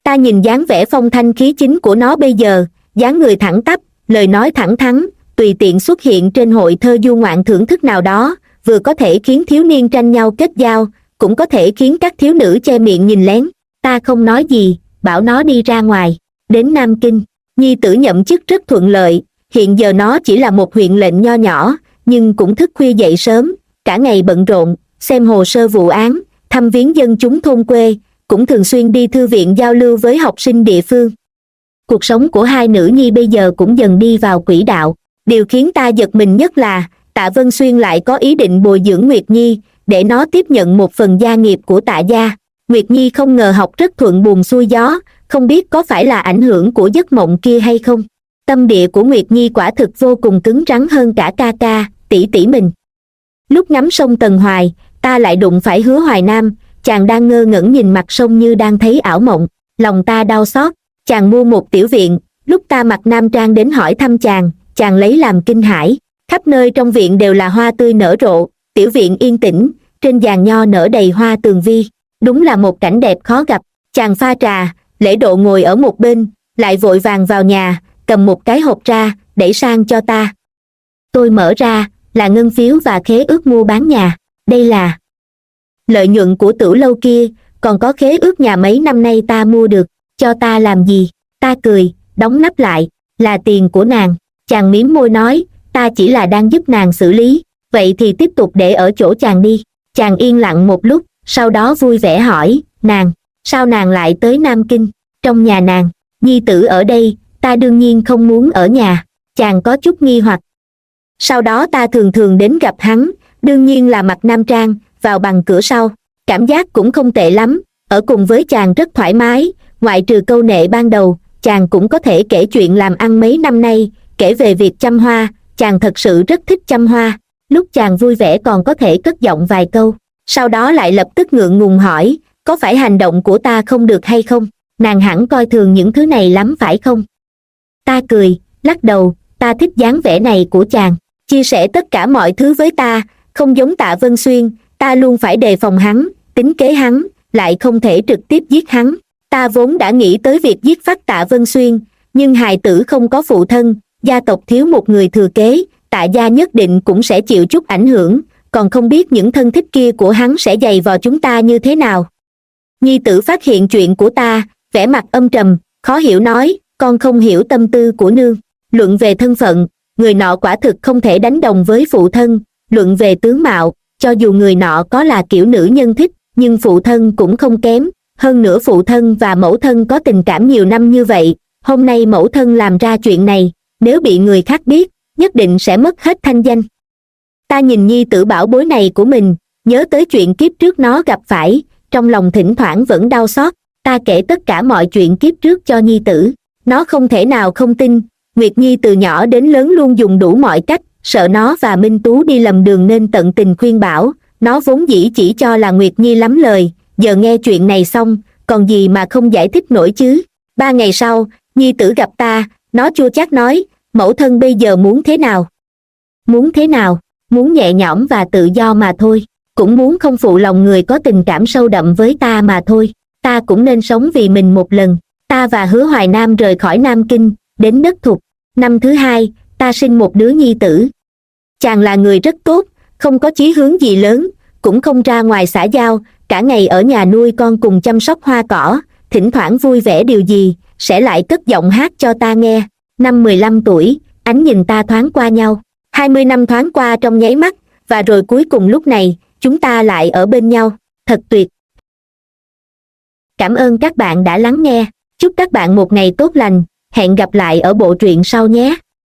Ta nhìn dáng vẻ phong thanh khí chính của nó bây giờ, dáng người thẳng tắp, lời nói thẳng thắn, tùy tiện xuất hiện trên hội thơ du ngoạn thưởng thức nào đó, vừa có thể khiến thiếu niên tranh nhau kết giao, cũng có thể khiến các thiếu nữ che miệng nhìn lén. Ta không nói gì, bảo nó đi ra ngoài. Đến Nam Kinh, nhi tử nhậm chức rất thuận lợi, hiện giờ nó chỉ là một huyện lệnh nho nhỏ, nhưng cũng thức khuya dậy sớm, cả ngày bận rộn, xem hồ sơ vụ án, thăm viếng dân chúng thôn quê, cũng thường xuyên đi thư viện giao lưu với học sinh địa phương. Cuộc sống của hai nữ nhi bây giờ cũng dần đi vào quỹ đạo. Điều khiến ta giật mình nhất là, Tạ Vân Xuyên lại có ý định bồi dưỡng Nguyệt Nhi, để nó tiếp nhận một phần gia nghiệp của Tạ gia. Nguyệt Nhi không ngờ học rất thuận buồm xuôi gió, không biết có phải là ảnh hưởng của giấc mộng kia hay không. Tâm địa của Nguyệt Nhi quả thực vô cùng cứng rắn hơn cả ca ca, tỷ tỷ mình. Lúc ngắm sông Tần Hoài, ta lại đụng phải Hứa Hoài Nam, chàng đang ngơ ngẩn nhìn mặt sông như đang thấy ảo mộng. lòng ta đau xót. Chàng mua một tiểu viện, lúc ta mặc nam trang đến hỏi thăm chàng lấy làm kinh hãi. Khắp nơi trong viện đều là hoa tươi nở rộ, tiểu viện yên tĩnh, trên giàn nho nở đầy hoa tường vi. Đúng là một cảnh đẹp khó gặp. Chàng pha trà, lễ độ ngồi ở một bên, lại vội vàng vào nhà, cầm một cái hộp ra, đẩy sang cho ta. Tôi mở ra, là ngân phiếu và khế ước mua bán nhà. Đây là lợi nhuận của Tửu lâu kia, còn có khế ước nhà mấy năm nay ta mua được. Cho ta làm gì? Ta cười, đóng nắp lại, là tiền của nàng. Chàng mím môi nói, ta chỉ là đang giúp nàng xử lý, vậy thì tiếp tục để ở chỗ chàng đi. Chàng yên lặng một lúc, sau đó vui vẻ hỏi, sao nàng lại tới Nam Kinh? Trong nhà nàng, nhi tử ở đây, ta đương nhiên không muốn ở nhà. Chàng có chút nghi hoặc. Sau đó ta thường thường đến gặp hắn, đương nhiên là mặc nam trang, vào bằng cửa sau. Cảm giác cũng không tệ lắm, ở cùng với chàng rất thoải mái, ngoại trừ câu nệ ban đầu, chàng cũng có thể kể chuyện làm ăn mấy năm nay, kể về việc chăm hoa, chàng thật sự rất thích chăm hoa. Lúc chàng vui vẻ còn có thể cất giọng vài câu, sau đó lại lập tức ngượng ngùng hỏi, có phải hành động của ta không được hay không? Nàng hẳn coi thường những thứ này lắm phải không? Ta cười, lắc đầu, ta thích dáng vẻ này của chàng, chia sẻ tất cả mọi thứ với ta, không giống Tạ Vân Xuyên, ta luôn phải đề phòng hắn, tính kế hắn, lại không thể trực tiếp giết hắn. Ta vốn đã nghĩ tới việc giết phát Tạ Vân Xuyên, nhưng hài tử không có phụ thân, gia tộc thiếu một người thừa kế, Tạ gia nhất định cũng sẽ chịu chút ảnh hưởng, còn không biết những thân thích kia của hắn sẽ giày vò chúng ta như thế nào. Nhi tử phát hiện chuyện của ta, vẻ mặt âm trầm, khó hiểu nói, con không hiểu tâm tư của nương. Luận về thân phận, người nọ quả thực không thể đánh đồng với phụ thân. Luận về tướng mạo, cho dù người nọ có là kiểu nữ nhân thích, nhưng phụ thân cũng không kém. Hơn nữa phụ thân và mẫu thân có tình cảm nhiều năm như vậy, hôm nay mẫu thân làm ra chuyện này, nếu bị người khác biết, nhất định sẽ mất hết thanh danh. Ta nhìn nhi tử bảo bối này của mình, nhớ tới chuyện kiếp trước nó gặp phải, trong lòng thỉnh thoảng vẫn đau xót. Ta kể tất cả mọi chuyện kiếp trước cho nhi tử, nó không thể nào không tin. Nguyệt Nhi từ nhỏ đến lớn luôn dùng đủ mọi cách, sợ nó và Minh Tú đi lầm đường nên tận tình khuyên bảo, nó vốn dĩ chỉ cho là Nguyệt Nhi lắm lời, giờ nghe chuyện này xong, còn gì mà không giải thích nổi chứ. 3 ngày sau, nhi tử gặp ta, nó chua chát nói, mẫu thân bây giờ muốn thế nào? Muốn thế nào? Muốn nhẹ nhõm và tự do mà thôi, cũng muốn không phụ lòng người có tình cảm sâu đậm với ta mà thôi. Ta cũng nên sống vì mình một lần. Ta và Hứa Hoài Nam rời khỏi Nam Kinh, đến đất Thục. Năm thứ 2, ta sinh một đứa nhi tử. Chàng là người rất tốt, không có chí hướng gì lớn, cũng không ra ngoài xã giao, cả ngày ở nhà nuôi con cùng chăm sóc hoa cỏ, thỉnh thoảng vui vẻ điều gì, sẽ lại cất giọng hát cho ta nghe. Năm 15 tuổi, ánh nhìn ta thoáng qua nhau. 20 năm thoáng qua trong nháy mắt, và rồi cuối cùng lúc này, chúng ta lại ở bên nhau. Thật tuyệt. Cảm ơn các bạn đã lắng nghe. Chúc các bạn một ngày tốt lành. Hẹn gặp lại ở bộ truyện sau nhé.